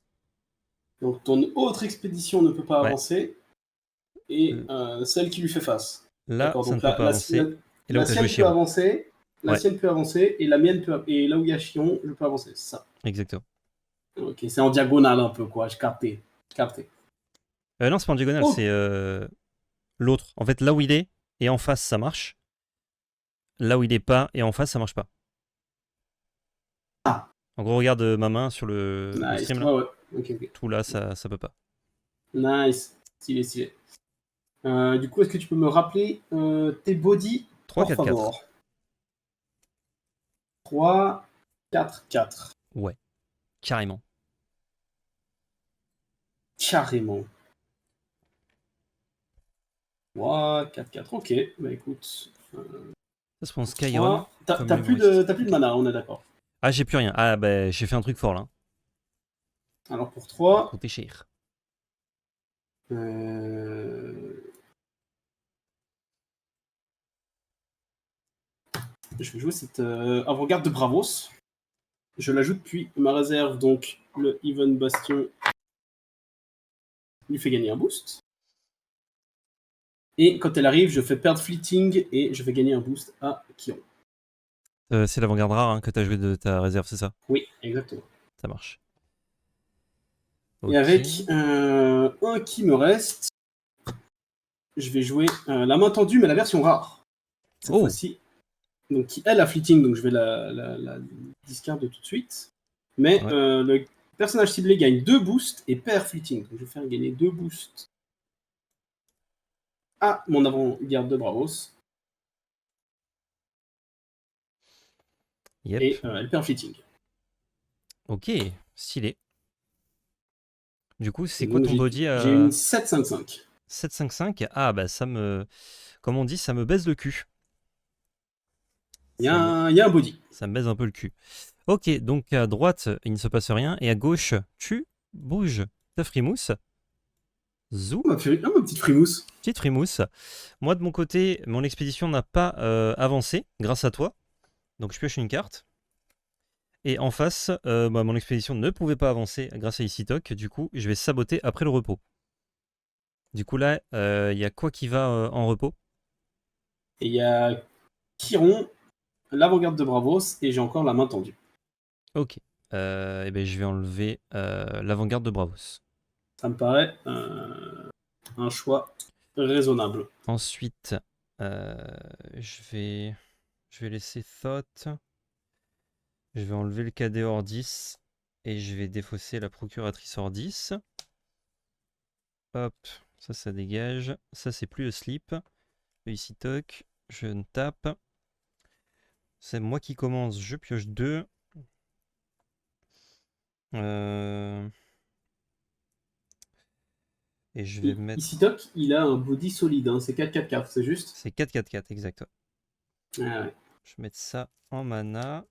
Donc ton autre expédition ne peut pas Ouais. avancer. Et celle qui lui fait face. Là, ça ne peut pas avancer. Et là où la tu as joué sienne peut Chiron. avancer. La sienne peut avancer. Et la mienne peut. Et là où il y a Chiron, je peux avancer. C'est ça. Exactement. Ok, c'est en diagonale un peu, quoi. Je captais. Non, c'est pas en diagonale, c'est l'autre. En fait, là où il est et en face, ça marche. Là où il est pas et en face, ça marche pas. Ah. En gros, regarde ma main sur le stream là. Ouais. Okay. Tout là, ça peut pas. Nice. Stylé. Du coup, est-ce que tu peux me rappeler tes bodies 3, por 4, favor. 4. 3, 4, 4. Ouais, carrément. 3, 4, 4. Ok, bah écoute. Ça se prend Skyron. T'as plus de mana, on est d'accord. Ah, j'ai plus rien. Ah, bah, j'ai fait un truc fort là. Alors pour 3. Coûter cher. Je vais jouer cette avant-garde de Bravos. Je l'ajoute puis ma réserve, donc le Even Bastion lui fais gagner un boost. Et quand elle arrive, je fais perdre Fleeting et je vais gagner un boost à Kiron. C'est l'avant-garde rare hein, que tu as joué de ta réserve, c'est ça? Oui, exactement. Ça marche. Et avec un qui me reste, je vais jouer la main tendue, mais la version rare. Cette fois-ci. Donc, qui elle a Fleeting, donc je vais la discard tout de suite. Mais le personnage ciblé gagne 2 boosts et perd Fleeting. Donc, je vais faire gagner 2 boosts à mon avant-garde de Bravos. Yep. Et elle perd Fleeting. Ok, stylé. Du coup, c'est quoi ton body J'ai une 7-5-5. 7-5-5. Ah, bah ça me. Comme on dit, ça me baise le cul. Il y a un body. Ça me baise un peu le cul. Ok, donc à droite, il ne se passe rien. Et à gauche, tu bouges ta frimousse. Zou. Ma petite frimousse. Petite frimousse. Moi, de mon côté, mon expédition n'a pas avancé grâce à toi. Donc, je pioche une carte. Et en face, mon expédition ne pouvait pas avancer grâce à Isitok. Du coup, je vais saboter après le repos. Du coup, là, il y a quoi qui va en repos? Et il y a Chiron, l'avant-garde de Bravos, et j'ai encore la main tendue. Ok. Et ben, je vais enlever l'avant-garde de Bravos. Ça me paraît un choix raisonnable. Ensuite, je vais laisser Thought. Je vais enlever le cadet Ordis. Et je vais défausser la procuratrice Ordis. Hop, ça dégage. Ça, c'est plus Asleep. Ici, toc. Je ne tape. C'est moi qui commence. Je pioche 2. Et je vais mettre. Ici, Toc, il a un body solide. Hein. C'est 4-4-4, c'est juste? C'est 4-4-4, exact. Ah ouais. Je vais mettre ça en mana.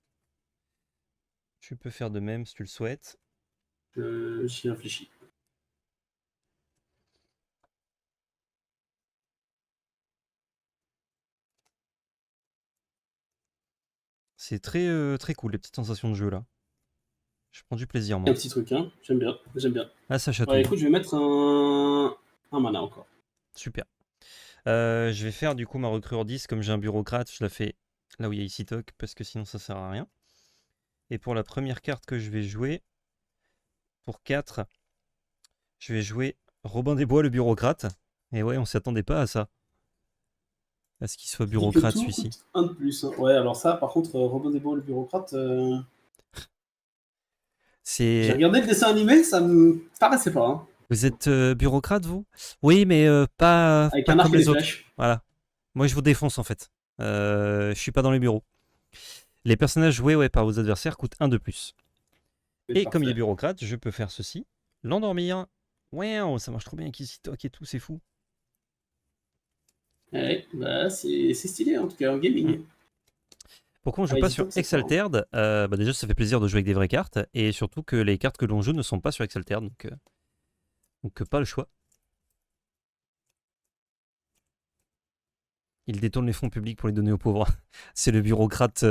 Tu peux faire de même si tu le souhaites. J'y réfléchis. C'est très, très cool, les petites sensations de jeu là. Je prends du plaisir, moi. Un petit truc, hein. J'aime bien. Ah, ça chatouille. Ouais, écoute, je vais mettre un mana encore. Super. Je vais faire du coup ma recrue 10. Comme j'ai un bureaucrate, je la fais là où il y a ici toc parce que sinon ça sert à rien. Et pour la première carte que je vais jouer, pour 4, je vais jouer Robin des Bois, le bureaucrate. Et ouais, on s'y attendait pas à ça. À ce qu'il soit bureaucrate celui-ci. Un de plus. Hein. Ouais, alors ça, par contre, Robin des Bois, le bureaucrate. J'ai regardé le dessin animé, ça me paraissait pas. Hein. Vous êtes bureaucrate, vous? Oui, mais pas, avec pas un arc comme et des les autres. flèches. Voilà. Moi, je vous défonce en fait. Je suis pas dans les bureaux. Les personnages joués par vos adversaires coûtent 1 de plus. Et comme il est bureaucrate, je peux faire ceci. L'endormir. Ouais, ça marche trop bien avec ici, toc et tout, c'est fou. Ouais, bah c'est stylé en tout cas en gaming. Pourquoi on joue pas sur Exalted? Déjà, ça fait plaisir de jouer avec des vraies cartes. Et surtout que les cartes que l'on joue ne sont pas sur Exalted. Donc pas le choix. Il détourne les fonds publics pour les donner aux pauvres. C'est le bureaucrate.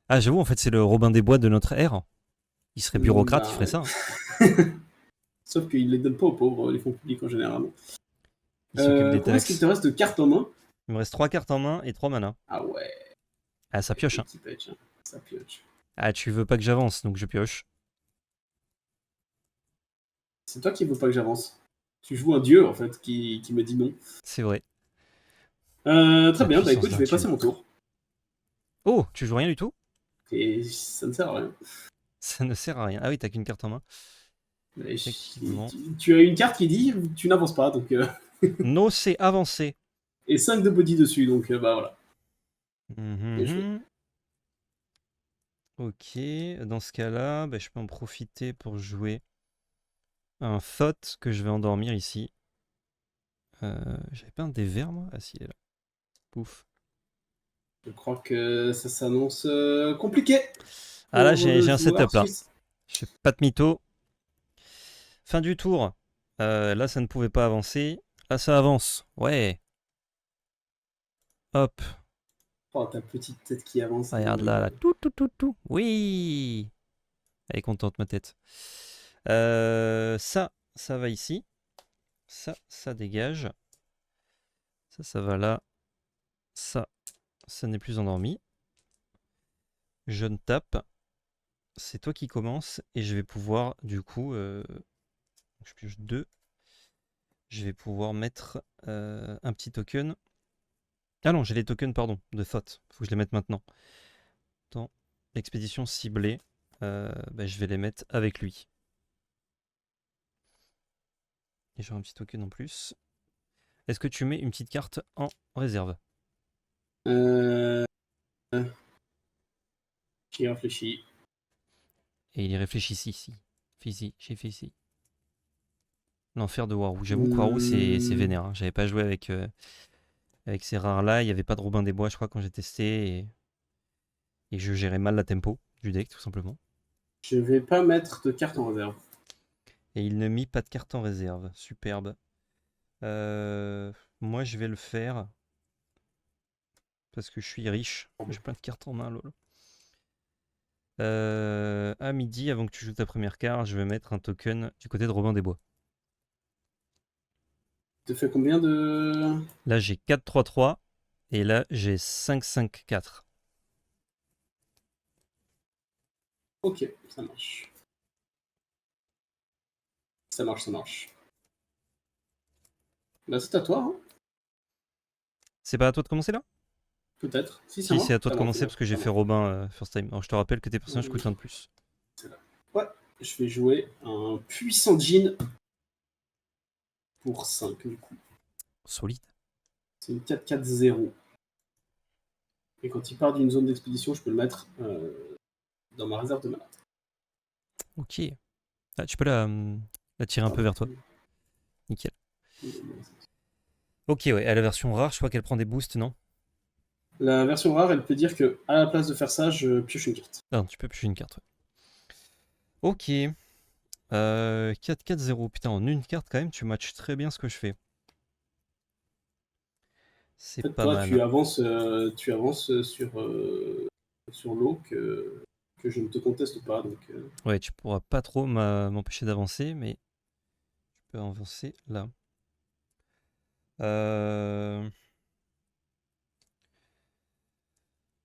Ah, j'avoue, en fait, c'est le Robin des Bois de notre ère. Il serait bureaucrate, il ferait ça. Hein. Sauf qu'il les donne pas aux pauvres, les fonds publics en général. Il s'occupe des taxes. Combien est-ce qu'il te reste de cartes en main? Il me reste 3 cartes en main et 3 mana. Ah ouais. Ah, ça pioche. Hein. Ça pioche. Ah, tu veux pas que j'avance, donc je pioche. C'est toi qui veux pas que j'avance. Tu joues un dieu, en fait, qui me dit non. C'est vrai. Très bien, bah écoute, je vais passer mon tour. Oh, tu joues rien du tout? Et ça ne sert à rien. Ça ne sert à rien. Ah oui, t'as qu'une carte en main. Tu as une carte qui dit tu n'avances pas, donc... No, c'est avancer. Et 5 de body dessus, donc bah voilà. Ok, dans ce cas-là, je peux en profiter pour jouer un Thought que je vais endormir ici. J'avais pas un dé vert, moi? Ah si, il est là. Pouf. Je crois que ça s'annonce compliqué. Ah là, j'ai un setup là. Je fais pas de mytho. Fin du tour. Là, ça ne pouvait pas avancer. Là, ça avance. Ouais. Hop. Oh, ta petite tête qui avance. Regarde là. Tout. Oui. Elle est contente, ma tête. Ça va ici. Ça dégage. Ça va là. Ça n'est plus endormi. Je ne tape. C'est toi qui commence et je vais pouvoir du coup, je pioche 2. Je vais pouvoir mettre un petit token. Ah non, j'ai les tokens, pardon, de thought. Faut que je les mette maintenant. Dans l'expédition ciblée, je vais les mettre avec lui. Et j'aurai un petit token en plus. Est-ce que tu mets une petite carte en réserve? Euh... J'y réfléchis. Et il y réfléchit ici. J'ai fait ici. L'enfer de Warou. J'avoue que Warou, c'est vénère. Hein. J'avais pas joué avec ces rares-là. Il n'y avait pas de Robin des Bois, je crois, quand j'ai testé. Et je gérais mal la tempo du deck, tout simplement. Je vais pas mettre de carte en réserve. Et il ne mit pas de carte en réserve. Superbe. Moi, je vais le faire. Parce que je suis riche. J'ai plein de cartes en main, lol. À midi, avant que tu joues ta première carte, je vais mettre un token du côté de Robin des Bois. Tu fais combien de... Là, j'ai 4-3-3. Et là, j'ai 5-5-4. Ok, ça marche. Ça marche. Bah, c'est à toi, hein. C'est pas à toi de commencer là? Peut-être. Si, c'est Si, c'est moi. à toi de Ah non, commencer parce que j'ai fait Robin first time. Alors, je te rappelle que tes personnages coûtent un de plus. c'est là. Ouais, je vais jouer un puissant Jean pour 5 du coup. Solide. C'est une 4-4-0. Et quand il part d'une zone d'expédition, je peux le mettre dans ma réserve de mana. Ok. Ah, tu peux la tirer un peu vers toi. Nickel. Ok, ouais, à la version rare, je crois qu'elle prend des boosts, non? La version rare, elle peut dire que à la place de faire ça, je pioche une carte. Non, tu peux piocher une carte, ouais. Ok. 4-4-0. Putain, en une carte, quand même, tu matches très bien ce que je fais. C'est En fait, pas toi, mal. tu avances sur l'eau que je ne te conteste pas. Donc, Ouais, tu pourras pas trop m'empêcher d'avancer, mais tu peux avancer là.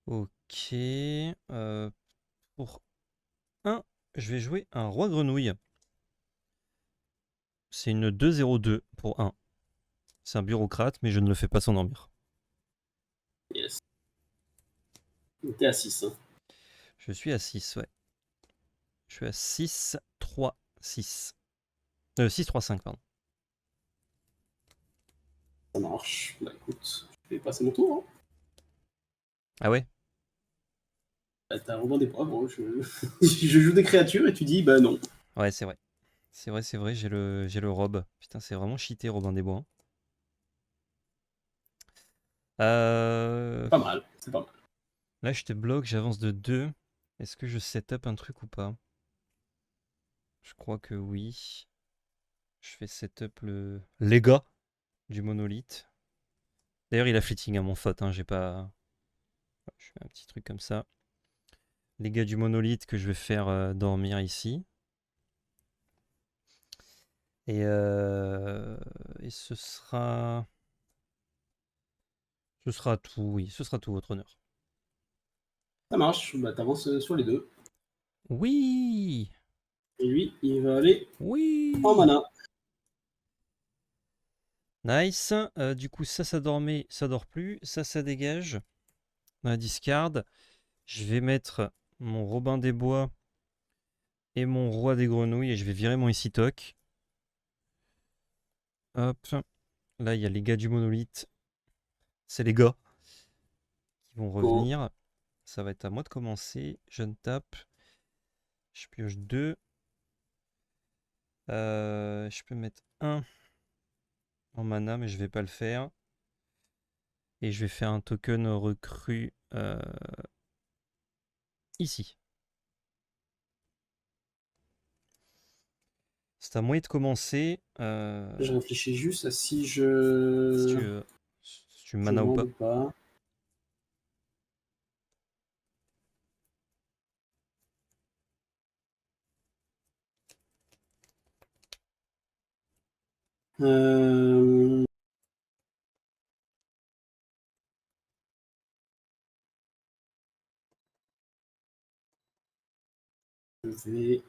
Ok. Pour 1, je vais jouer un roi grenouille. C'est une 2-0-2 pour 1. C'est un bureaucrate, mais je ne le fais pas s'endormir. yes. T'es à 6. Hein. Je suis à 6, ouais. Je suis à 6, 3, 6. 6, 3, 5, pardon. Ça marche. Bah écoute, je vais passer mon tour. Hein. Ah ouais? Bah, t'as vraiment des preuves. Hein. Je joue des créatures et tu dis, bah non. Ouais, c'est vrai. C'est vrai, j'ai le robe. Putain, c'est vraiment cheaté, Robin des Bois. C'est pas mal. C'est pas mal. Là, je te bloque, j'avance de 2. Est-ce que je set up un truc ou pas? Je crois que oui. Je fais setup le Léga du monolithe. D'ailleurs, il a fleeting à mon faute. Hein, j'ai pas. Je fais un petit truc comme ça. Les gars du monolithe que je vais faire dormir ici. Et ce sera. Ce sera tout, oui, ce sera tout, votre honneur. Ça marche. Bah t'avances sur les deux. Oui! Et lui, il va aller Oui! en mana. Nice. Du coup, ça dormait, ça dort plus. Ça dégage. Dans la discard. Je vais mettre mon Robin des Bois et mon Roi des Grenouilles et je vais virer mon Icitok. Hop. Là, il y a les gars du monolithe. C'est les gars qui vont Go. revenir. Ça va être à moi de commencer. Je ne tape. Je pioche 2. Je peux mettre 1 en mana, mais je vais pas le faire. Et je vais faire un token recrue ici. C'est à moi de commencer. Je réfléchis juste à si Si tu je mana ou demande pas. ou pas. Euh, je vais.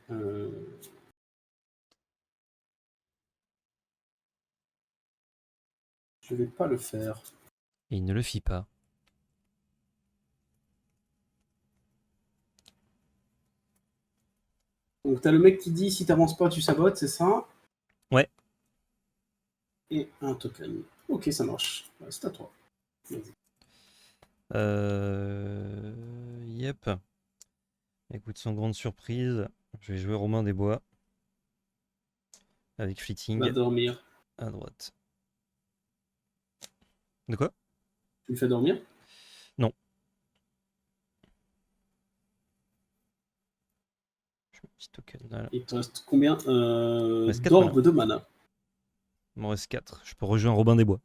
Je vais pas le faire. Et il ne le fit pas. Donc, t'as le mec qui dit si t'avances pas, tu sabotes, c'est ça? Ouais. Et un token. Ok, ça marche. Ouais, c'est à toi. Vas-y. Yep. Écoute, sans grande surprise, je vais jouer Romain des Bois avec Va Fleeting dormir. à droite. De quoi? Tu me fais dormir? Non. Je mets un petit token là. Il te reste combien Il me reste 4 mana. d'orbes de mana? Il m'en reste 4. Je peux rejoindre Robin des Bois.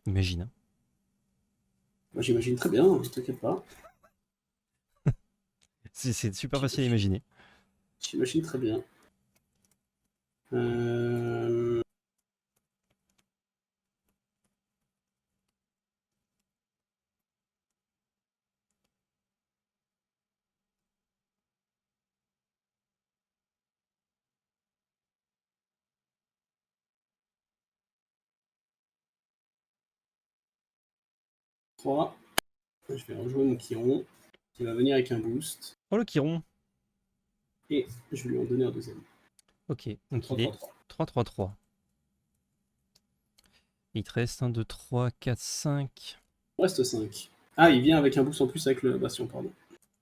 Imagine, hein. Moi, j'imagine très bien, t'inquiète pas. C'est super facile à imaginer. J'imagine très bien. Euh... 3. Je vais rejouer mon Chiron, qui va venir avec un boost. Oh le Chiron. Et je vais lui en donner un deuxième. Ok, Un donc il est 3-3-3. 3-3-3. Il te reste 1, 2, 3, 4, 5. Il reste 5. Ah, il vient avec un boost en plus avec le bastion, pardon.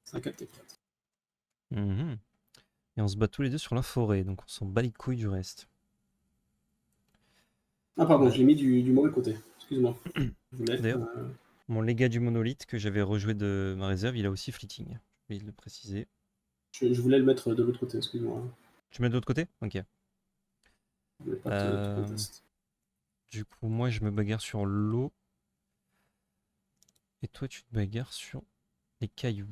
5 4 4. Mhm. Et on se bat tous les deux sur la forêt, donc on s'en bat les couilles du reste. Ah, pardon, Bah, je l'ai mis du mauvais côté. Excuse-moi. Je voulais. d'ailleurs, mon légat du monolithe que j'avais rejoué de ma réserve, il a aussi Fleeting. Je vais le préciser. Je voulais le mettre de l'autre côté, excuse-moi. Tu mets de l'autre côté? Ok. Je voulais pas te Euh, conteste. du coup, moi, je me bagarre sur l'eau. Et toi, tu te bagarres sur les cailloux.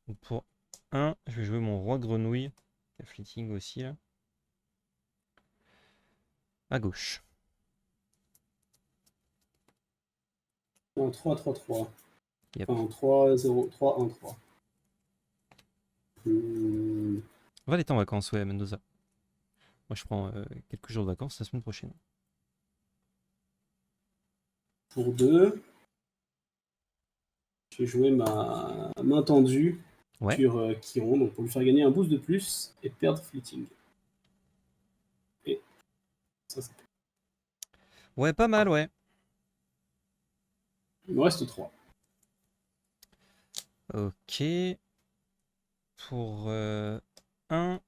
Donc pour 1, je vais jouer mon roi grenouille. Il y a Fleeting aussi, là. À gauche. Un 3-3-3. Yep. Enfin, 3-0-3-1-3. Hmm, On va aller en vacances, ouais, à Mendoza. Moi, je prends quelques jours de vacances la semaine prochaine. pour 2. Je vais jouer ma main tendue Ouais. sur Chiron, donc pour lui faire gagner un boost de plus et perdre Fleeting. Et ça, c'est... Ouais, pas mal, ouais. Il me reste 3. Ok. Pour 1,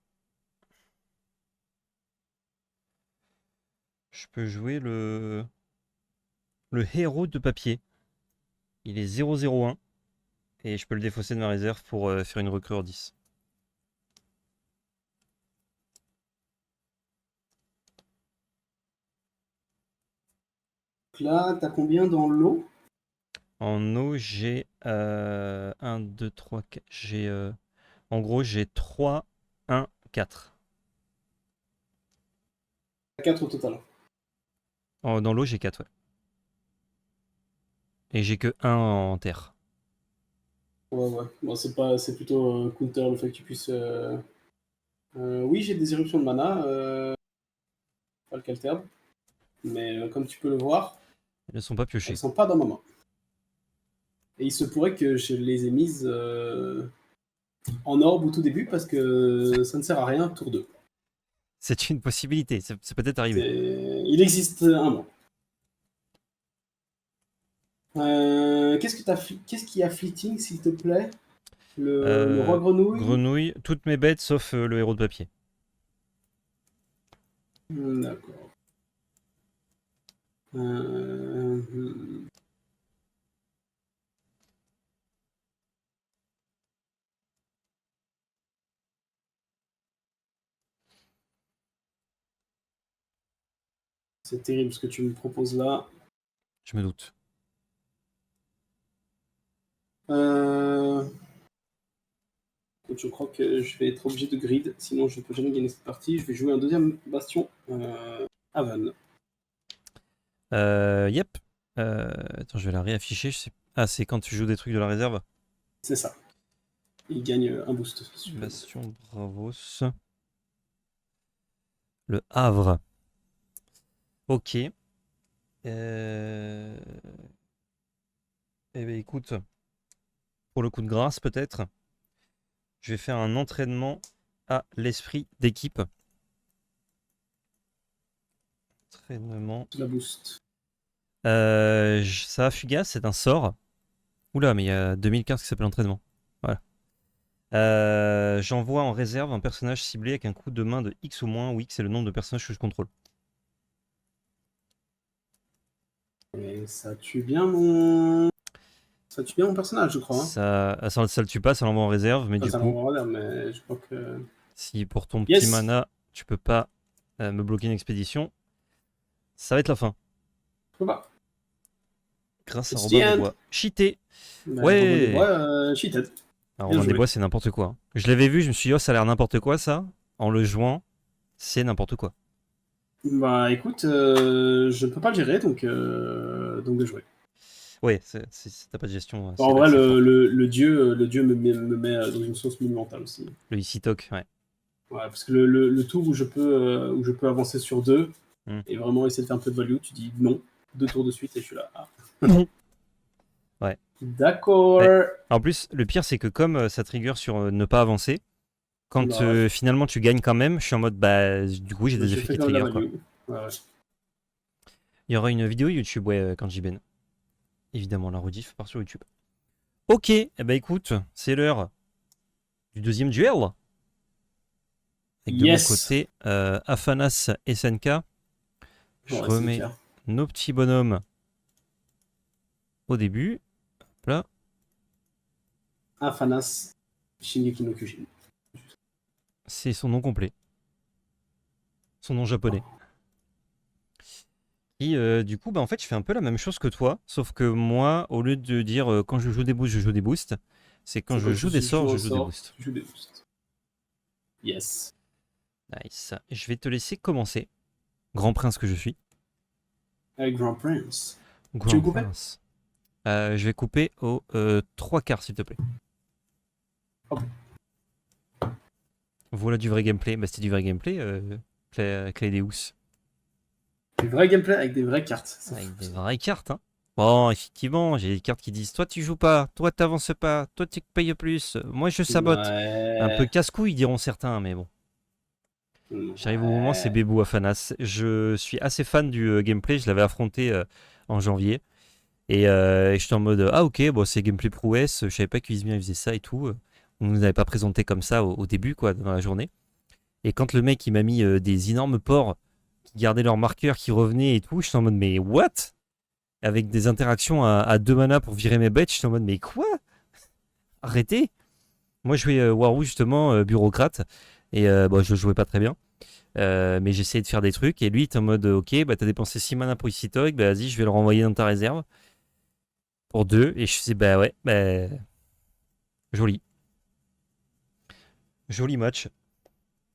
je peux jouer le héros de papier. Il est 0-0-1. Et je peux le défausser de ma réserve pour faire une recrue 10. Donc là, t'as combien dans l'eau? En eau, j'ai 1, 2, 3, 4. En gros, j'ai 3, 1, 4. 4 au total. Dans l'eau, j'ai 4, ouais. Et j'ai que 1 en terre. Ouais, ouais. Bon, c'est plutôt counter le fait que tu puisses. Oui, j'ai des éruptions de mana, pas le Calterbe, mais comme tu peux le voir, Elles ne sont pas elles piochées. sont pas dans ma main. Et il se pourrait que je les ai mises en orbe au tout début parce que ça ne sert à rien, tour 2. C'est une possibilité, c'est peut-être arrivé. Il existe un mois. Qu'est-ce qui a fleeting, s'il te plaît? Le roi grenouille? Grenouille, toutes mes bêtes sauf le héros de papier. D'accord. Hmm. C'est terrible ce que tu me proposes là. Je me doute. Euh, Écoute, je crois que je vais être obligé de grid, sinon je ne peux jamais gagner cette partie. Je vais jouer un deuxième bastion Haven. Yep. Attends, je vais la réafficher. Ah, c'est quand tu joues des trucs de la réserve. C'est ça. Il gagne un boost. Bastion Bravos. Le Havre. Ok. Eh bien, écoute, pour le coup de grâce, peut-être, je vais faire un entraînement à l'esprit d'équipe. Entraînement. La boost. Ça, Fugace, c'est un sort. Oula, mais il y a 2015 qui s'appelle entraînement. Voilà. J'envoie en réserve un personnage ciblé avec un coup de main de X ou moins, où X est le nombre de personnages que je contrôle. Et ça tue bien mon. Ça tue bien mon personnage, je crois. Hein. Ça le tue pas, ça l'envoie en réserve, mais Enfin, du ça coup, m'envoie mais je crois que. si pour ton Yes. petit mana, tu peux pas me bloquer une expédition, ça va être la fin. Je peux pas. Grâce à It's Robin the des end. Bois. Cheaté. Bah, Ouais. Robin des Bois, cheated. Alors, Bien Robin des joué. Bois, c'est n'importe quoi. Hein. Je l'avais vu, je me suis dit, oh, ça a l'air n'importe quoi, ça. En le jouant, c'est n'importe quoi. Bah écoute, je ne peux pas le gérer, donc bien joué. Ouais, t'as pas de gestion. En vrai, le dieu me met dans une sauce monumentale aussi. Le Isitok, ouais. Ouais, parce que le tour où je peux avancer sur 2 et vraiment essayer de faire un peu de value, tu dis non, 2 tours de suite et je suis là. Ah. Ouais. D'accord. Ouais. En plus, le pire, c'est que comme ça trigger sur ne pas avancer, quand finalement tu gagnes quand même, je suis en mode bah du coup j'ai des effets qui trigger quoi. Ouais. Il y aura une vidéo YouTube quand j'y ben. Évidemment la rediff part sur YouTube. Ok, eh ben écoute, c'est l'heure du deuxième duel. Avec de mon côté Afanas et SNK. Je remets nos petits bonhommes au début. Hop là. Afanas Shingeki no Kyojin. C'est son nom complet. Son nom japonais. Et du coup, bah, en fait, je fais un peu la même chose que toi, sauf que moi, au lieu de dire quand je joue des boosts, je joue des boosts, c'est quand je joue des sorts, je joue des boosts. Je joue des boosts. Yes. Nice. Je vais te laisser commencer, grand prince que je suis. Avec Grand Prince. Tu veux couper je vais couper aux 3 quarts, s'il te plaît. Okay. Voilà du vrai gameplay. Bah, c'était du vrai gameplay, Claydeus. Du vrai gameplay avec des vraies cartes. Avec des vraies cartes, hein. Bon, effectivement, j'ai des cartes qui disent toi tu joues pas, toi t'avances pas, toi tu payes plus, moi je sabote. Ouais. Un peu casse-couille, diront certains, mais bon. J'arrive au moment, c'est Bébou Afanas. Je suis assez fan du gameplay, je l'avais affronté en janvier. Et j'étais en mode ah ok, bon, c'est gameplay prouesse, je savais pas qu'Izmir faisait ça et tout. On nous avait pas présenté comme ça au début, quoi, dans la journée. Et quand le mec il m'a mis des énormes porcs qui gardaient leurs marqueurs, qui revenaient et tout, j'étais en mode mais what? Avec des interactions à 2 mana pour virer mes bêtes, j'étais en mode mais quoi? Arrêtez! Moi je jouais Warou justement, bureaucrate, et bon, je jouais pas très bien. Mais j'essayais de faire des trucs, et lui il était en mode ok, bah t'as dépensé 6 mana pour Isitok, bah vas-y, je vais le renvoyer dans ta réserve. Pour 2, et je sais bah ouais, bah. Joli. Joli match.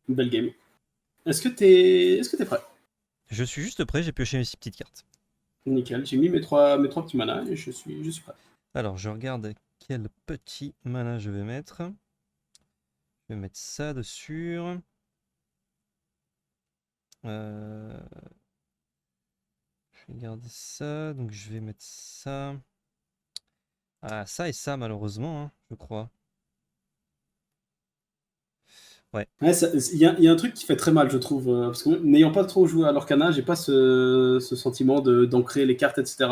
Belle game. Est-ce que t'es prêt? Je suis juste prêt, j'ai pioché mes 6 petites cartes. Nickel, j'ai mis mes trois petits manas et je suis prêt. Alors, je regarde quel petit mana je vais mettre. Je vais mettre ça dessus. Je vais garder ça, donc je vais mettre ça. Ah, ça et ça, malheureusement, hein, je crois. Ouais. Il y a un truc qui fait très mal, je trouve, parce que n'ayant pas trop joué à l'Orcana, j'ai pas ce sentiment d'ancrer les cartes, etc.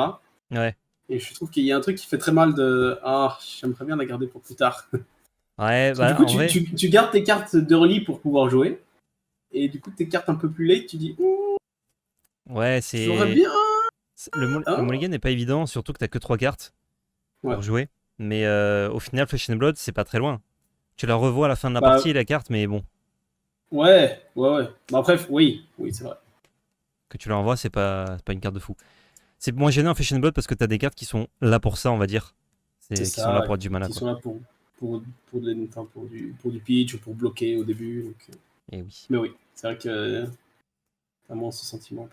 Ouais. Et je trouve qu'il y a un truc qui fait très mal de ah, j'aimerais bien la garder pour plus tard. Ouais, bah, du coup, en vrai... tu gardes tes cartes d'early pour pouvoir jouer, et du coup, tes cartes un peu plus late, tu dis ouais, c'est. J'aurais bien. Le mulligan n'est pas évident, surtout que t'as que 3 cartes pour jouer. Mais au final, Flesh and Blood, c'est pas très loin. Tu la revois à la fin de la partie, la carte, mais bon. Ouais. Bah, bref, oui, c'est vrai. Que tu la renvoies, c'est pas une carte de fou. C'est moins gênant en Flesh and Blood parce que t'as des cartes qui sont là pour ça, on va dire. Qui sont là pour être du mana. Qui sont là pour pour du pitch ou pour bloquer au début. Donc, Et oui. mais oui, c'est vrai que vraiment ce sentiment.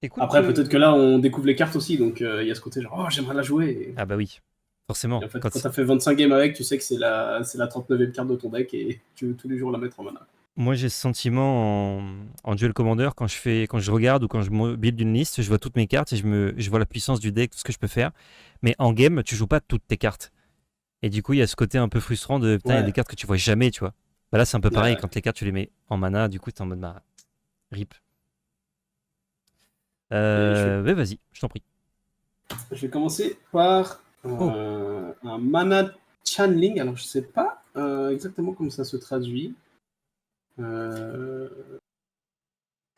Écoute, Après, peut-être que là, on découvre les cartes aussi, donc il y a ce côté genre, oh, j'aimerais la jouer. ah bah oui, forcément. Et en fait, Quand quand t'as fait 25 games avec, tu sais que c'est la 39e carte de ton deck et tu veux tous les jours la mettre en mana. moi j'ai ce sentiment en Duel Commander quand je regarde ou quand je build une liste, je vois toutes mes cartes et je vois la puissance du deck, tout ce que je peux faire. Mais en game, tu joues pas toutes tes cartes. Et du coup, il y a ce côté un peu frustrant de putain, il y a des Ouais. cartes que tu vois jamais, tu vois. Bah là, c'est un peu pareil. Ouais. Quand les cartes, tu les mets en mana, du coup, t'es en mode bah, rip. Et Mais vas-y, je t'en prie. je vais commencer par Oh, un mana channeling. Alors, je sais pas exactement comment ça se traduit. Euh,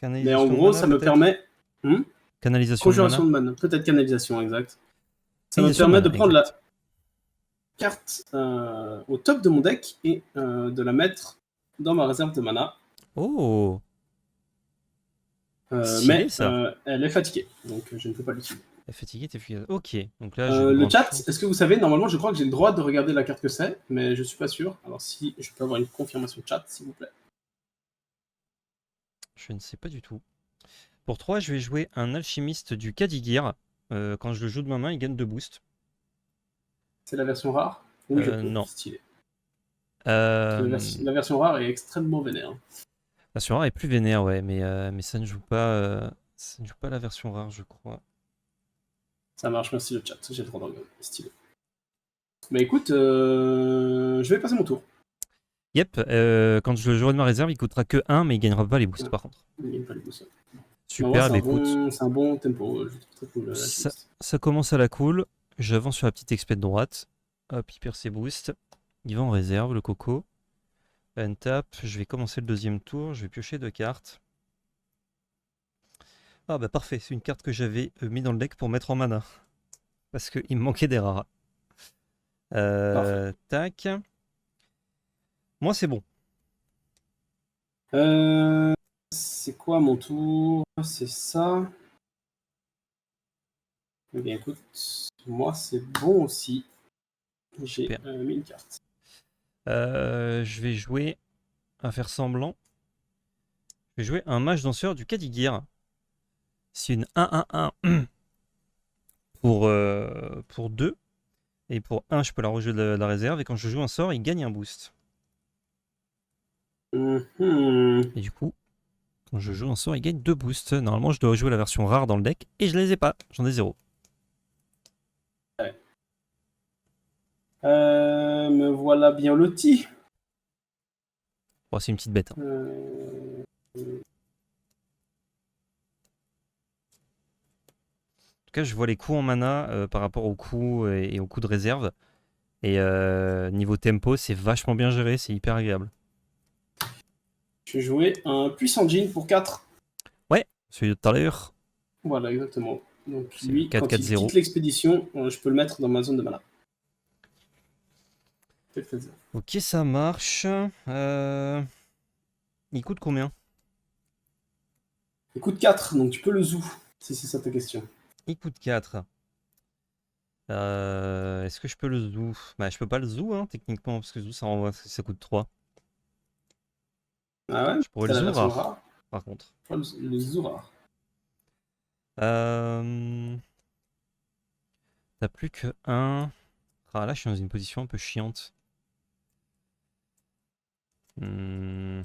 mais en canalisation de gros, mana ça me peut-être. permet. Hmm. Canalisation de Conjuration mana. de mana, peut-être canalisation, exact. Ça me Canalisation de permet de mana, prendre la exact. carte au top de mon deck et de la mettre dans ma réserve de mana. Oh, stylé Mais ça. elle est fatiguée, donc je ne peux pas l'utiliser. La fatigué, t'es efficace. Ok, donc là, j'ai de Le grandes chat, chances. est-ce que vous savez, normalement, je crois que j'ai le droit de regarder la carte que c'est, mais je suis pas sûr. Alors, si je peux avoir une confirmation chat, s'il vous plaît. Je ne sais pas du tout. Pour 3, je vais jouer un alchimiste du Kadigir. Quand je le joue de ma main, il gagne 2 boosts. C'est la version rare? Oui, je peux. Non. Stylé. Euh, La version rare est extrêmement vénère. La version rare est plus vénère, ouais, mais ça ne joue pas la version rare, je crois. Ça marche, merci le chat. J'ai le droit d'en regarder. Stylé. Mais écoute, je vais passer mon tour. Yep, quand je le jouerai de ma réserve, il coûtera que 1, mais il gagnera pas les boosts Ouais, par contre. il gagne pas les boosts. Mais moi, Super, bah écoute, c'est un bon tempo. Je trouve très cool, ça, l'alchimiste. ça commence à la cool. J'avance sur la petite expert de droite. Hop, il perd ses boosts. Il va en réserve, le coco. Untap, je vais commencer le deuxième tour. Je vais piocher 2 cartes. Ah bah parfait, c'est une carte que j'avais mis dans le deck pour mettre en mana. Parce qu'il me manquait des rares. Parfait. Tac. Moi c'est bon. C'est quoi mon tour? C'est ça. Eh bien, écoute, moi, c'est bon aussi. J'ai Super. mis une carte. Je vais jouer à faire semblant. Je vais jouer un mage danseur du Kadigir. C'est une 1-1-1 pour 2. Et pour 1, je peux la rejouer de la réserve. Et quand je joue un sort, il gagne un boost. Mhm. Et du coup, quand je joue un sort, il gagne 2 boosts. Normalement, je dois jouer la version rare dans le deck. Et je les ai pas. J'en ai 0. Ouais. Me voilà bien loti. Bon, c'est une petite bête. Hein. Euh, En tout cas, je vois les coûts en mana par rapport aux coûts et aux coûts de réserve. Et niveau tempo, c'est vachement bien géré. C'est hyper agréable. je vais jouer un puissant jean pour 4. Ouais, celui de tout à l'heure. Voilà, exactement. Donc C'est le lui, quand il 4-4-0. quitte l'expédition, je peux le mettre dans ma zone de mana. Faites ça. Ok, ça marche. Il coûte combien? Il coûte 4, donc tu peux le zoo, si c'est ça ta question. Il coûte 4. Est-ce que je peux le zoo? Bah, je peux pas le zoo, hein, techniquement, parce que zoo, ça, ça coûte 3. Ah ouais? Je pourrais le T'as la zoo version rare, rare? par contre. Le zoo rare. Euh... T'as plus que un. Ah, là, je suis dans une position un peu chiante. Hmm,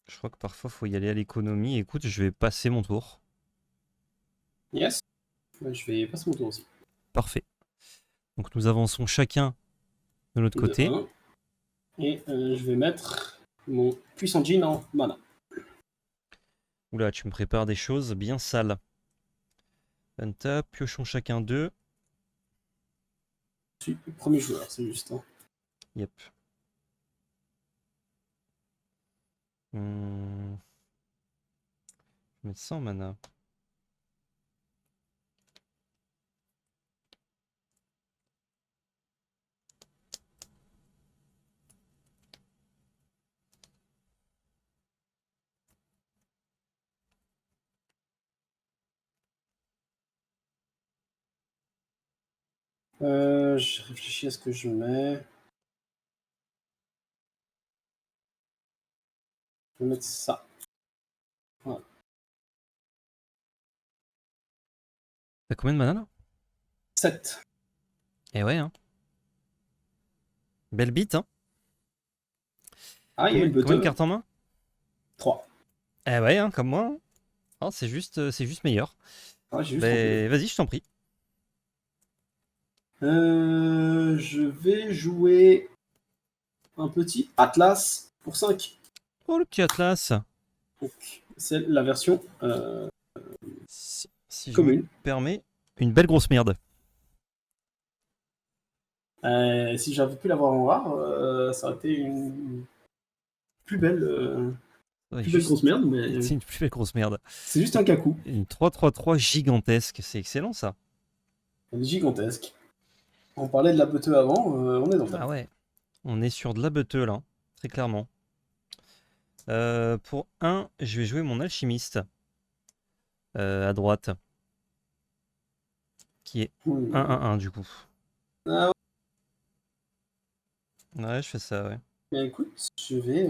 Je crois que parfois, faut y aller à l'économie. Écoute, je vais passer mon tour. Yes. Ouais, je vais passer mon tour aussi. Parfait. Donc, nous avançons chacun de notre De côté. 1. Et je vais mettre mon puissant jean en mana. Oula, tu me prépares des choses bien sales. Untap, piochons chacun 2. Je suis le premier joueur, c'est juste. Hein. Yep. Hmm, Je vais mettre 100 mana. Je réfléchis à ce que je mets. Je vais mettre ça. Voilà. T'as combien de mana là? 7. Eh ouais, hein. Belle bite, hein. Ah, il y a une Combien de buteux. cartes en main? 3. Eh ouais, hein, comme moi. Hein. Oh, c'est juste meilleur. Ah, j'ai juste trompé. Ben, vas-y, je t'en prie. Je vais jouer un petit Atlas pour 5. Oh, le petit Atlas. Donc, c'est la version Si je me commune. permets, une belle grosse merde. Si j'avais pu l'avoir en rare, ça aurait été une plus belle, Ouais, plus belle grosse merde, mais c'est une plus belle grosse merde. c'est juste un cacou. Une 3-3-3 gigantesque, c'est excellent ça. Elle est gigantesque. On parlait de la buteux avant, on est dans ça. Ah ouais, on est sur de la beuteux là, très clairement. Pour 1, je vais jouer mon alchimiste à droite, qui est 1-1-1 du coup. Ah Ouais, je fais ça, ouais. ouais, écoute, je vais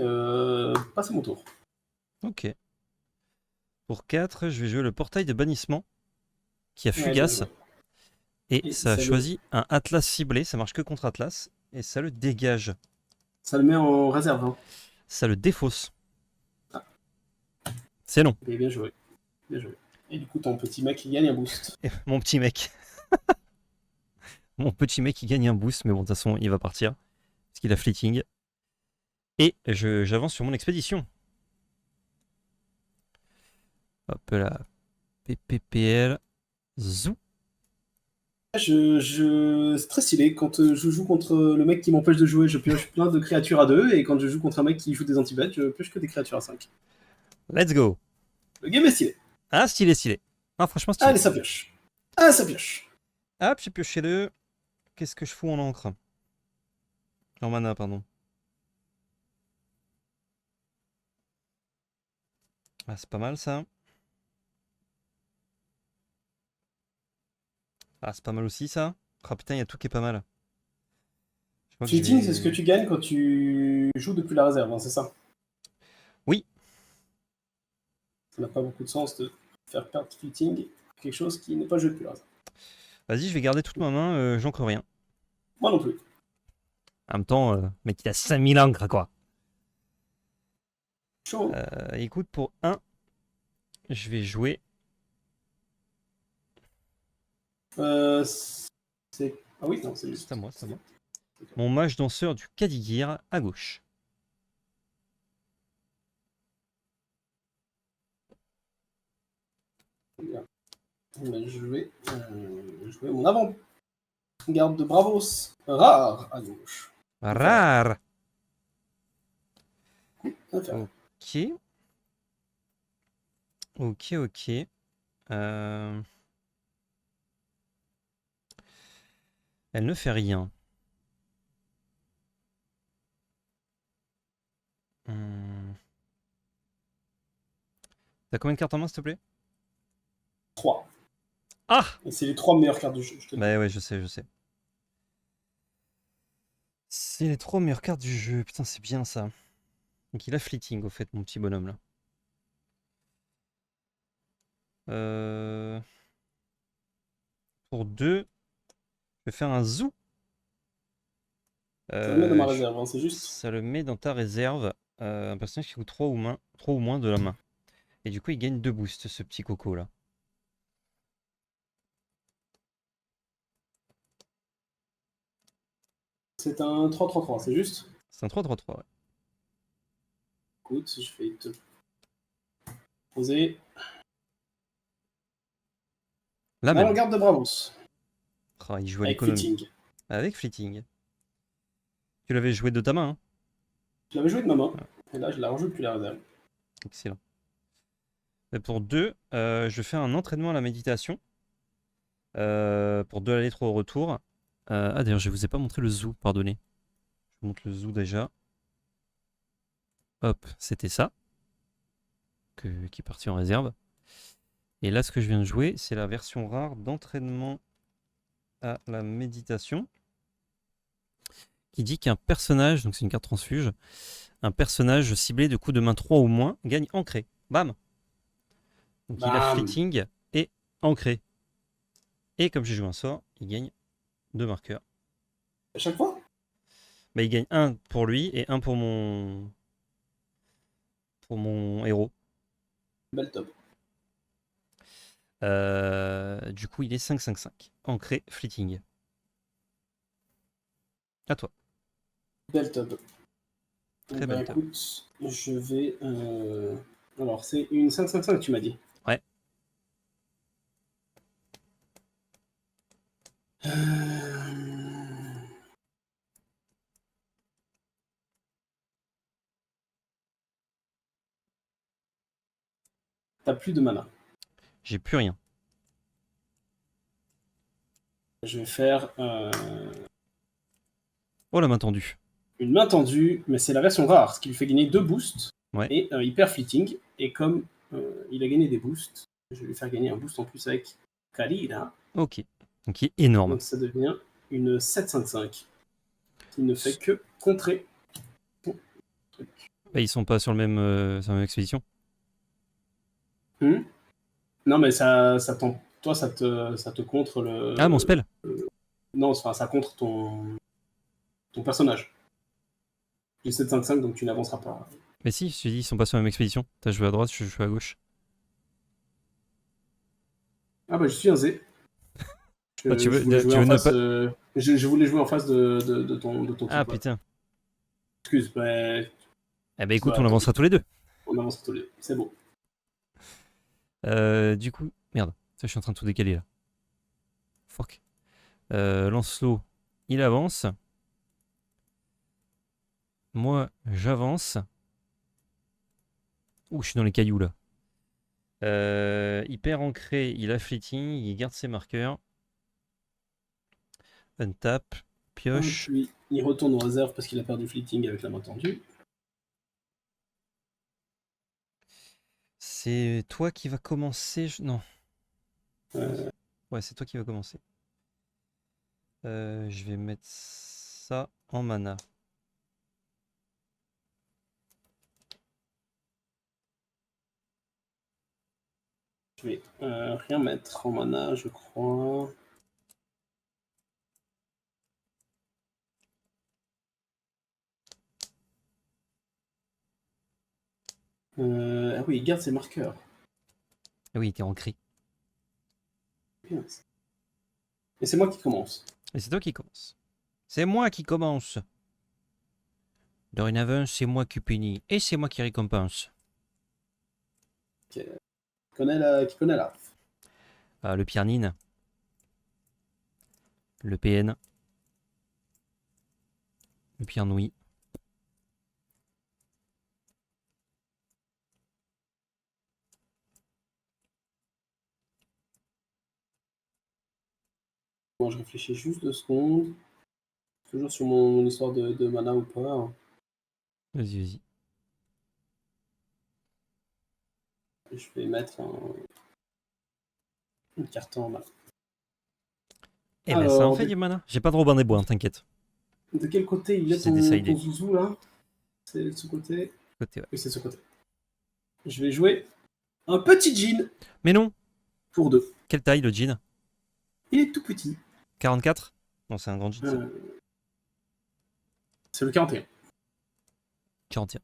passer mon tour. Ok. Pour 4, je vais jouer le portail de bannissement, qui a Ouais, bien fugace. joué. Et Et ça a choisi un Atlas ciblé, ça marche que contre Atlas. Et ça le dégage. ça le met en réserve. Hein. Ça le défausse. Ah. C'est long. Et bien joué. Bien joué. Et du coup, ton petit mec, il gagne un boost. Et mon petit mec. Mon petit mec, il gagne un boost, mais bon, de toute façon, il va partir. Parce qu'il a fleeting. Et j'avance sur mon expédition. Hop là. PPPL. Zou. C'est très stylé. Quand je joue contre le mec qui m'empêche de jouer, je pioche plein de créatures à 2. Et quand je joue contre un mec qui joue des anti-bêtes, je pioche que des créatures à 5. Let's go. Le game est stylé. Ah, stylé, stylé. Ah, franchement, stylé. Allez, ça pioche. Ah, ça pioche. Hop, j'ai pioché le. Qu'est-ce que je fous en encre? En mana, pardon. Ah, c'est pas mal ça. Ah, c'est pas mal aussi ça. Ah putain, il y a tout qui est pas mal. Je crois que je Fleeting, c'est ce que vais. tu gagnes quand tu joues depuis la réserve, hein, c'est ça? Oui. Ça n'a pas beaucoup de sens de faire perdre Fleeting quelque chose qui n'est pas joué depuis la réserve. Vas-y, je vais garder toute ma main, j'encre rien. Moi non plus. En même temps, mec, il a 5000 encres, quoi. Chaud. Écoute, pour 1, je vais jouer. C'est. Ah oui, non, c'est juste. C'est à moi, c'est à moi. Mon mage danseur du Kadigir à gauche. Je vais jouer mon avant. Garde de Bravos rare à gauche. Rare. Inférieur. Ok. Ok, ok. Elle ne fait rien. T'as combien de cartes en main, s'il te plaît? 3. Ah! Et c'est les 3 meilleures cartes du jeu, je te le dis. Bah ouais, je sais, je sais. C'est les 3 meilleures cartes du jeu. Putain, c'est bien ça. Donc il a fleeting, au fait, mon petit bonhomme là. Pour 2, je vais faire un zoo. Ça le met dans ma réserve, hein, c'est juste. Ça le met dans ta réserve. Un personnage qui coûte 3 ou moins de la main. Et du coup, il gagne 2 boosts, ce petit coco là. C'est un 3-3-3, c'est juste. C'est un 3-3-3, ouais. Écoute, je vais te poser. La même. Garde de Bravos. Ah, il joue à Avec l'économie. Fleeting. Avec fleeting. Tu l'avais joué de ta main, hein? Je l'avais joué de ma main. Et là, je la rejoue depuis la réserve. Excellent. Et pour 2, je fais un entraînement à la méditation. Pour 2 allers, 3 au retour. Ah d'ailleurs, je vous ai pas montré le zoo, pardonnez. Je vous montre le zoo déjà. Hop, c'était ça. Qui est parti en réserve. Et là, ce que je viens de jouer, c'est la version rare d'entraînement à la méditation qui dit qu'un personnage, donc c'est une carte transfuge, un personnage ciblé de coups de main 3 ou moins gagne ancré. Bam. Donc il a Bam. fleeting et ancré. Et comme j'ai joué un sort, il gagne 2 marqueurs. À chaque fois? Bah, il gagne 1 pour lui et 1 pour mon héros. Belle top. Du coup, il est 5-5-5. Ancré, fleeting. À toi. Belle top. Très Bah, belle top. écoute, je vais. Alors, c'est une 5-5-5, tu m'as dit. Ouais. T'as plus de mana. J'ai plus rien. Je vais faire Oh, la main tendue. une main tendue, mais c'est la version rare, ce qui lui fait gagner 2 boosts Ouais. et hyper fleeting. Et comme il a gagné des boosts, je vais lui faire gagner un boost en plus avec Kalira. Ok. Donc il est énorme. Donc ça devient une 7-5-5 qui ne fait que contrer. Bah, ils sont pas sur sur la même expédition. Non, mais ça toi, ça te contre le. Ah, mon spell. Non, enfin, ça contre ton personnage. J'ai 7-5-5, donc tu n'avanceras pas. Mais si, je te dis, ils sont pas sur la même expédition. T'as joué à droite, je joue à gauche. Ah bah je suis un Z. Ah, tu Je veux, voulais jouer tu en veux ne face. pas. Je voulais jouer en face de ton Ah, type. Ouais. putain. Excuse, mais Eh ben écoute, bah, on tant avancera pis. tous les deux. On avance tous les deux. C'est beau. Du coup, merde. Ça, je suis en train de tout décaler là. Fuck. Lancelot, il avance. Moi, j'avance. Ouh, je suis dans les cailloux là. Hyper ancré, il a fleeting, il garde ses marqueurs. Untap, pioche. Puis il retourne en réserve parce qu'il a perdu fleeting avec la main tendue. C'est toi qui va commencer. Non. Euh, Ouais, c'est toi qui va commencer. Je vais mettre ça en mana. je vais rien mettre en mana, je crois. Ah oui, il garde ses marqueurs. Ah oui, il était ancré. Bien. Et c'est moi qui commence. Et c'est toi qui commence. C'est moi qui commence. Dorénavant, c'est moi qui punis. Et c'est moi qui récompense. Qui connaît la. Ah, le Piernine. Le PN. Le Piernouille. Moi, je réfléchis juste 2 secondes. Toujours sur mon histoire de mana ou pas. Vas-y, vas-y. Je vais mettre une carte en mana. Eh ben, ça en Alors, fait du mana. J'ai pas de Robin des Bois, hein, t'inquiète. de quel côté il est C'est décidé. ton zouzou là? C'est de ce côté? Côté, ouais. Oui, c'est de ce côté. Je vais jouer un petit jean Mais non. pour 2. Quelle taille le jean? Il est tout petit. 44? Non, c'est un grand jean. Ça. C'est le 41. 41.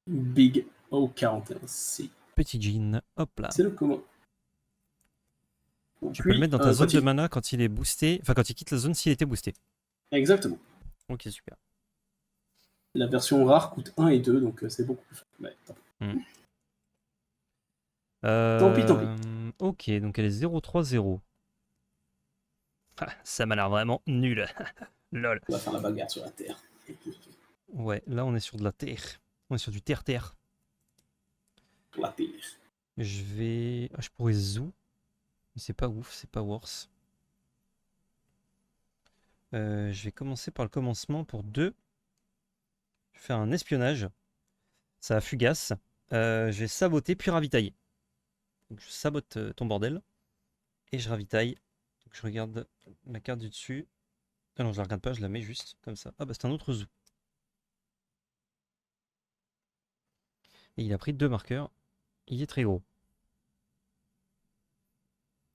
Big O 41. C'est Petit jean. Hop là. le commun. Tu peux le mettre dans ta zone quand de mana quand il est boosté. Enfin, quand il quitte la zone s'il était boosté. Exactement. Ok, super. La version rare coûte 1 et 2, donc c'est beaucoup plus fort. Ouais, tant pis, tant pis. Ok, donc elle est 0-3-0. Ah, ça m'a l'air vraiment nul. Lol. On va faire la bagarre sur la terre. Ouais, là on est sur de la terre. On est sur du terre-terre. La terre. Je vais. Ah, je pourrais zoo. Mais c'est pas ouf, c'est pas worse. Je vais commencer par le commencement pour 2. Je vais faire un espionnage. Ça fugace. Je vais saboter puis ravitailler. Donc je sabote ton bordel. Et je ravitaille. Donc je regarde la carte du dessus. Ah non, je la regarde pas, je la mets juste comme ça. Ah bah c'est un autre zoo. Et il a pris 2 marqueurs. Il est très gros.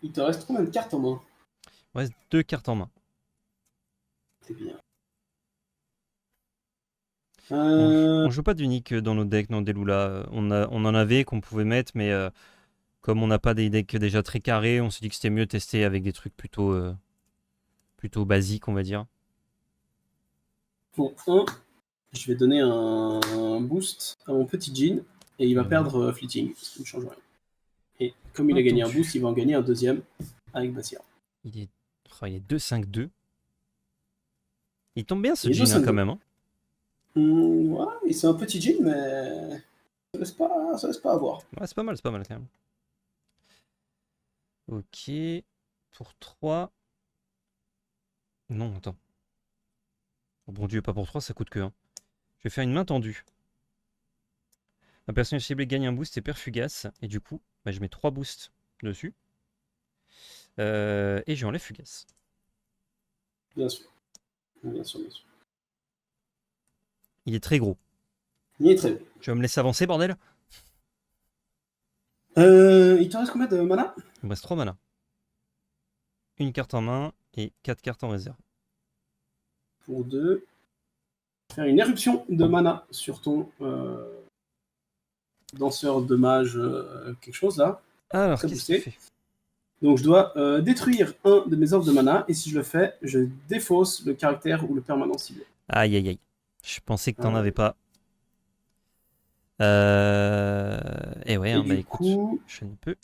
Il te reste combien de cartes en main? Il me reste 2 cartes en main. C'est bien. On joue pas d'unique dans nos decks, non, des Lula. On en avait qu'on pouvait mettre, mais comme on n'a pas des decks déjà très carrés, on s'est dit que c'était mieux de tester avec des trucs plutôt basiques, on va dire. Pour 1, je vais donner un boost à mon petit Jean et il va perdre Fleeting, ce qui ne change rien. Et comme il a gagné un boost, il va en gagner un deuxième avec Basir. Il est 2-5-2. Il tombe bien ce Il est Jean hein, 2-5-2. quand même. Hein. Ouais, c'est un petit Jean, mais ça laisse pas avoir. Ouais, c'est pas mal quand même. Ok. Pour 3. Non, attends. Oh, bon Dieu, pas pour 3, ça coûte que 1. Je vais faire une main tendue. Un personnage ciblé gagne un boost et perd Fugace. Et du coup, bah, je mets 3 boosts dessus. Et je enlève Fugace. Bien sûr. Bien sûr, bien sûr. Il est très gros. Il est très gros. Tu vas me laisser avancer, bordel? Il te reste combien de mana? Il me reste 3 mana. Une carte en main et 4 cartes en réserve. Pour 2. Faire une éruption de mana sur ton danseur de mage quelque chose là. Alors, qu'est-ce qu'il fait? Donc je dois détruire un de mes orbes de mana et si je le fais, je défausse le caractère ou le permanent ciblé. Aïe aïe aïe. Je pensais que t'en avais pas. Et ouais, hein, bah écoute, coup, je ne peux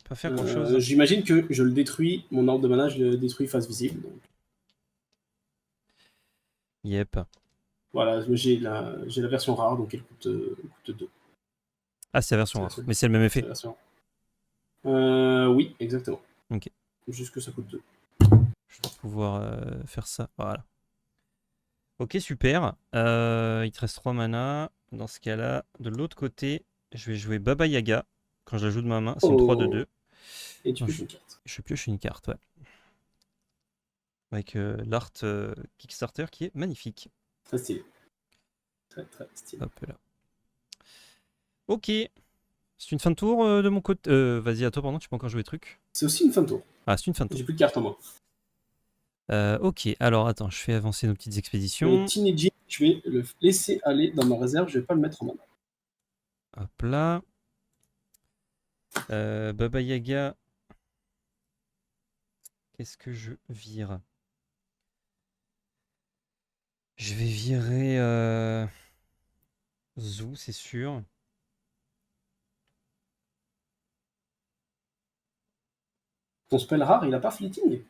pas faire grand chose. J'imagine que je le détruis, mon orbe de mana, je le détruis face visible. Donc. Yep. Voilà, j'ai la version rare, donc elle coûte 2. Ah, c'est la version rare, mais c'est le même effet. Oui, exactement. Ok. Juste que ça coûte 2. Je vais pouvoir faire ça. Voilà. Ok, super. Il te reste 3 mana. Dans ce cas-là, de l'autre côté, je vais jouer Baba Yaga. Quand je la joue de ma main, c'est une 3-2-2. Et tu pioches une carte. Je pioche une carte, ouais. Avec l'art Kickstarter qui est magnifique. Très stylé. Très très stylé. Hop là. Ok. C'est une fin de tour de mon côté. Vas-y, à toi, pardon, tu peux encore jouer des trucs. C'est aussi une fin de tour. Ah, c'est une fin de tour. J'ai plus de cartes en main. Ok, alors attends, je fais avancer nos petites expéditions. Le Teenage, je vais le laisser aller dans ma réserve, je vais pas le mettre en main. Hop là. Baba Yaga. Qu'est-ce que je vire? Je vais virer Zou, c'est sûr. Ton spell rare, il a pas fleeting?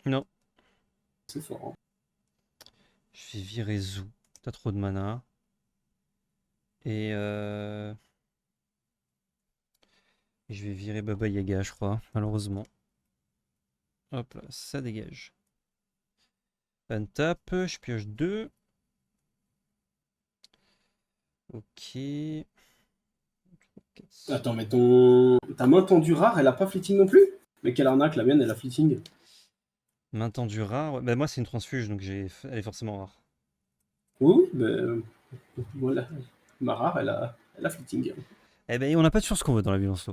Non. C'est fort. Hein. Je vais virer Zou. T'as trop de mana. Et je vais virer Baba Yaga, je crois, malheureusement. Hop là, ça dégage. Untap, je pioche 2. Ok. Attends, mais ta main tendue rare, elle a pas fleeting non plus? Mais quelle arnaque, la mienne, elle a fleeting. Main tendue rare. Ouais, bah moi, c'est une transfuge, donc elle est forcément rare. Oui, mais voilà. Ma rare, elle a fleeting. Eh ben, on n'a pas toujours ce qu'on veut dans la violence.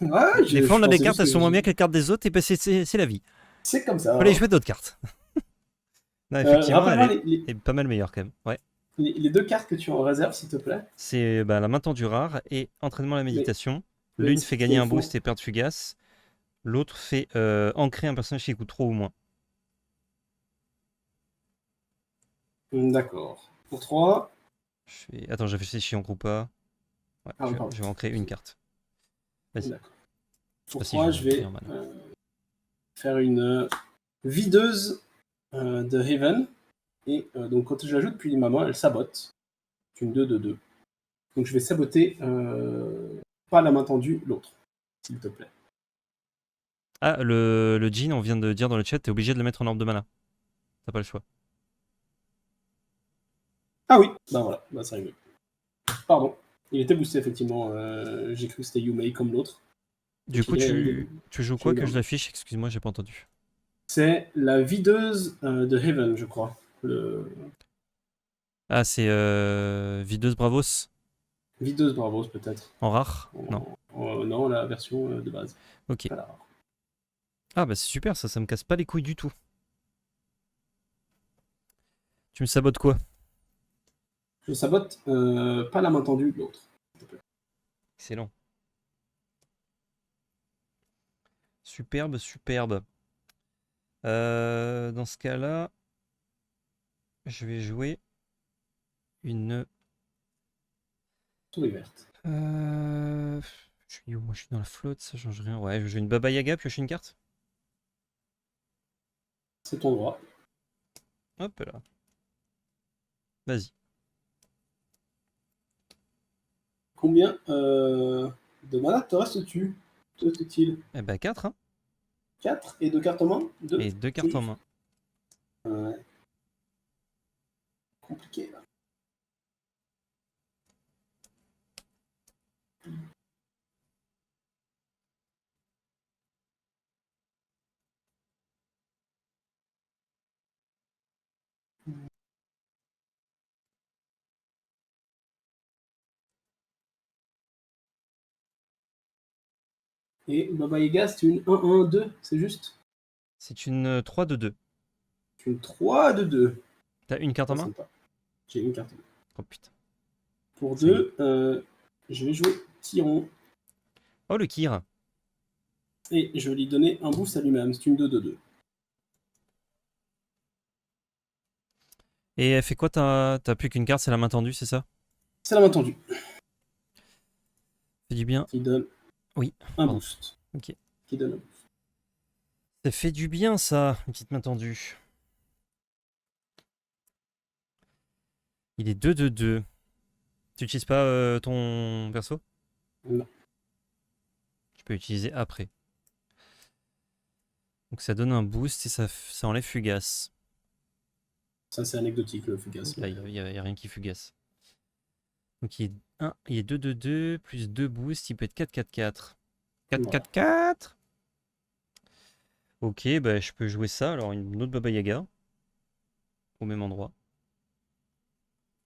Ouais, des fois, on a des cartes, elles sont moins bien que les cartes des autres, et ben c'est la vie. C'est comme ça. Faut aller jouer d'autres cartes. Non, effectivement, elle les... est pas mal meilleure quand même. Ouais. Les 2 cartes que tu as en réserve, s'il te plaît. C'est la main tendue rare et entraînement à la méditation. L'une fait gagner un boost et perdre Fugace. L'autre fait ancrer un personnage qui coûte 3 ou moins. D'accord. Pour 3. Attends, j'ai fait si en groupe pas. Ouais, je vais ancrer une carte. Vas-y. Pour 3, je vais faire une videuse de Haven. Et donc quand je l'ajoute depuis ma main, elle sabote. C'est une 2-2-2. Donc je vais saboter pas la main tendue, l'autre, s'il te plaît. Ah, le Jean, on vient de dire dans le chat, t'es obligé de le mettre en orbe de mana. T'as pas le choix. Ah oui, bah voilà, bah c'est mieux. Pardon, il était boosté effectivement. J'ai cru que c'était Yumei comme l'autre. Du Donc coup, il est tu joues quoi que je Chewing-gum. l'affiche? Excuse-moi, j'ai pas entendu. C'est la videuse de Heaven, je crois. Ah, c'est Videuse Bravos Videuse Bravos, peut-être. en rare? Non. Non, la version de base. Ok. Pas la rare. Ah bah c'est super, ça me casse pas les couilles du tout. Tu me sabotes quoi? Je sabote pas la main tendue, l'autre. Excellent. Superbe, superbe. Dans ce cas-là, je vais jouer une... Souris verte. Je suis où? Moi, je suis dans la flotte, ça change rien. Ouais, je joue une Baba Yaga, pioche une carte. C'est ton droit. Hop là. Vas-y. Combien de mana te reste-tu? Te reste-t-il Eh bah 4, hein. 4 et 2 cartes en main? 2. Et 2 C'est cartes en juste. main. Ouais. Compliqué là. Et Baba Yaga, c'est une 1-1-2, c'est juste? C'est une 3 de 2. C'est une 3 de 2. T'as une carte en Pas main? sympa. J'ai une carte en main. Oh putain, Pour ça y est. 2, je vais jouer Tyron Oh le Kir. et je vais lui donner un boost à lui-même. C'est une 2 de 2. Et elle fait quoi? T'as plus qu'une carte, c'est la main tendue, c'est ça? C'est la main tendue Fait du bien. qui donne Oui, un pardon. boost. Ok. Qui donne un boost. Ça fait du bien ça, une petite main tendue. Il est 2 de 2. Tu n'utilises pas ton perso? Non. Tu peux l'utiliser après. Donc ça donne un boost et ça enlève fugace. Ça, c'est anecdotique, le fugace. Là, il n'y a rien qui fugace. Donc il est 2 de 2, plus 2 boosts, il peut être 4-4-4. Voilà. 4-4-4. Ok, bah je peux jouer ça. Alors une autre Baba Yaga. Au même endroit.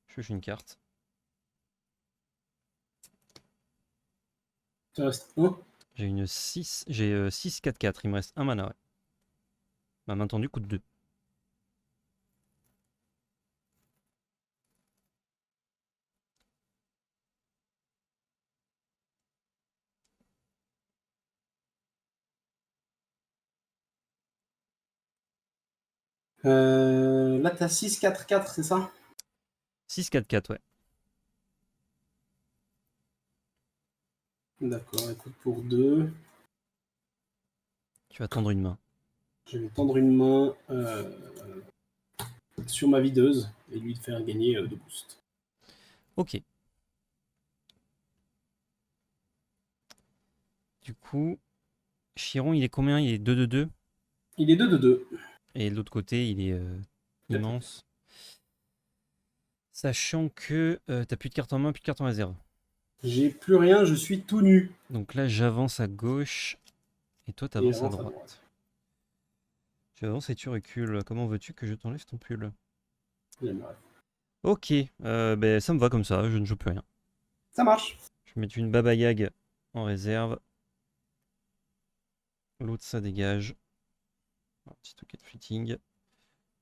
Je joue une carte. Ça reste 1. J'ai une 6. J'ai 6-4-4. Il me reste un mana, ouais. Ma main tendue coûte 2. Là, t'as 6-4-4, c'est ça? 6-4-4, ouais. D'accord, écoute, pour 2, Tu vas tendre une main. je vais tendre une main sur ma videuse et lui faire gagner 2 boosts. Ok. Du coup, Chiron, il est combien? Il est 2 de 2. Il est 2 de 2. Et de l'autre côté, il est immense. Sachant que t'as plus de cartes en main, plus de cartes en réserve. J'ai plus rien, je suis tout nu. Donc là, j'avance à gauche. Et toi, Et t'avances à avance à droite. droite. Tu avances et tu recules. Comment veux-tu que je t'enlève ton pull? J'aimerais. Ok, ben, ça me va comme ça, je ne joue plus rien. Ça marche. Je vais mettre une Baba Yag en réserve. L'autre, ça dégage. Un petit token de fitting.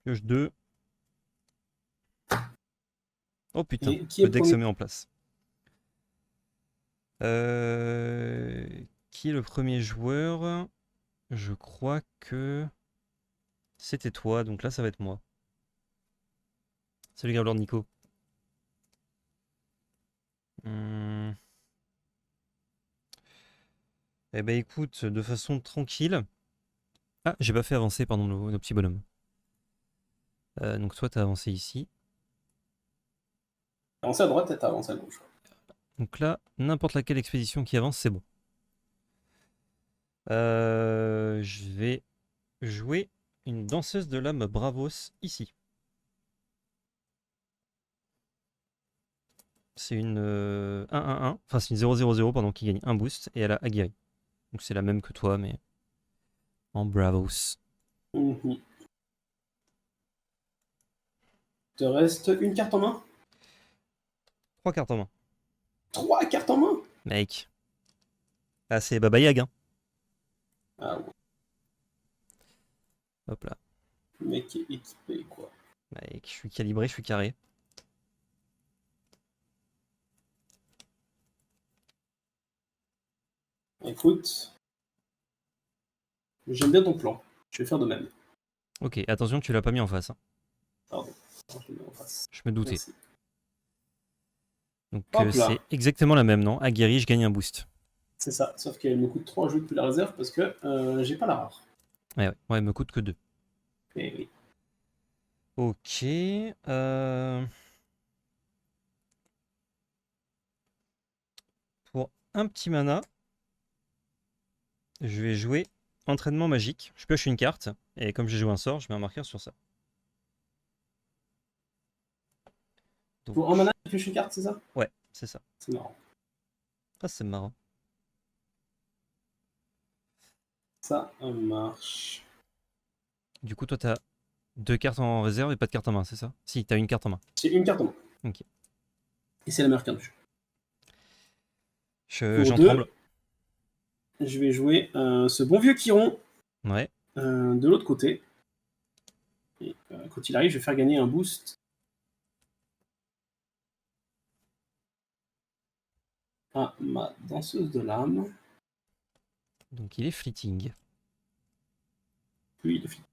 Pioche 2. Oh putain, Et qui est le le deck se premier? met en place. Qui est le premier joueur? Je crois que c'était toi, donc là ça va être moi. Salut Gravelord Nico. Hmm. Eh ben écoute, de façon tranquille. Ah, j'ai pas fait avancer, pardon, nos petits bonhommes. Donc toi t'as avancé ici. Avancé à droite et t'as avancé à gauche. Donc là, n'importe laquelle expédition qui avance, c'est bon. Je vais jouer une danseuse de l'âme Bravos ici. C'est une 1-1-1, enfin c'est une 0-0-0 pardon, qui gagne un boost et elle a aguerri. Donc c'est la même que toi, mais en Bravos. Mhm. Te reste une carte en main? 3 cartes en main. 3 cartes en main? Mec. Ah, c'est Baba Yaga. Hein. Ah ouais, Hop là. le mec est équipé, quoi. Mec, je suis calibré, je suis carré. Écoute, j'aime bien ton plan. Je vais faire de même. Ok, attention, tu l'as pas mis en face. Hein. Pardon. Alors, je le mets en face. Je me doutais. Merci. Donc Hop là. c'est exactement la même, non? Aguerri, je gagne un boost. C'est ça. Sauf qu'elle me coûte 3 à jouer depuis la réserve parce que j'ai pas la rare. Ouais, il me coûte que 2. Eh oui. Ok. Pour un petit mana, je vais jouer entraînement magique. Je pioche une carte, et comme j'ai joué un sort, je mets un marqueur sur ça. Donc, Pour un mana, tu pioches une carte, c'est ça? ouais, c'est ça. C'est marrant. Ah, c'est marrant. Ça marche. Du coup, toi, t'as 2 cartes en réserve et pas de carte en main, c'est ça? Si, t'as une carte en main. J'ai une carte en main. Ok. Et c'est la meilleure carte du jeu. Pour J'en 2, tremble. je vais jouer ce bon vieux Chiron Ouais. de l'autre côté. Et quand il arrive, je vais faire gagner un boost à ma danseuse de l'âme. Donc, il est fleeting. Puis il est fini.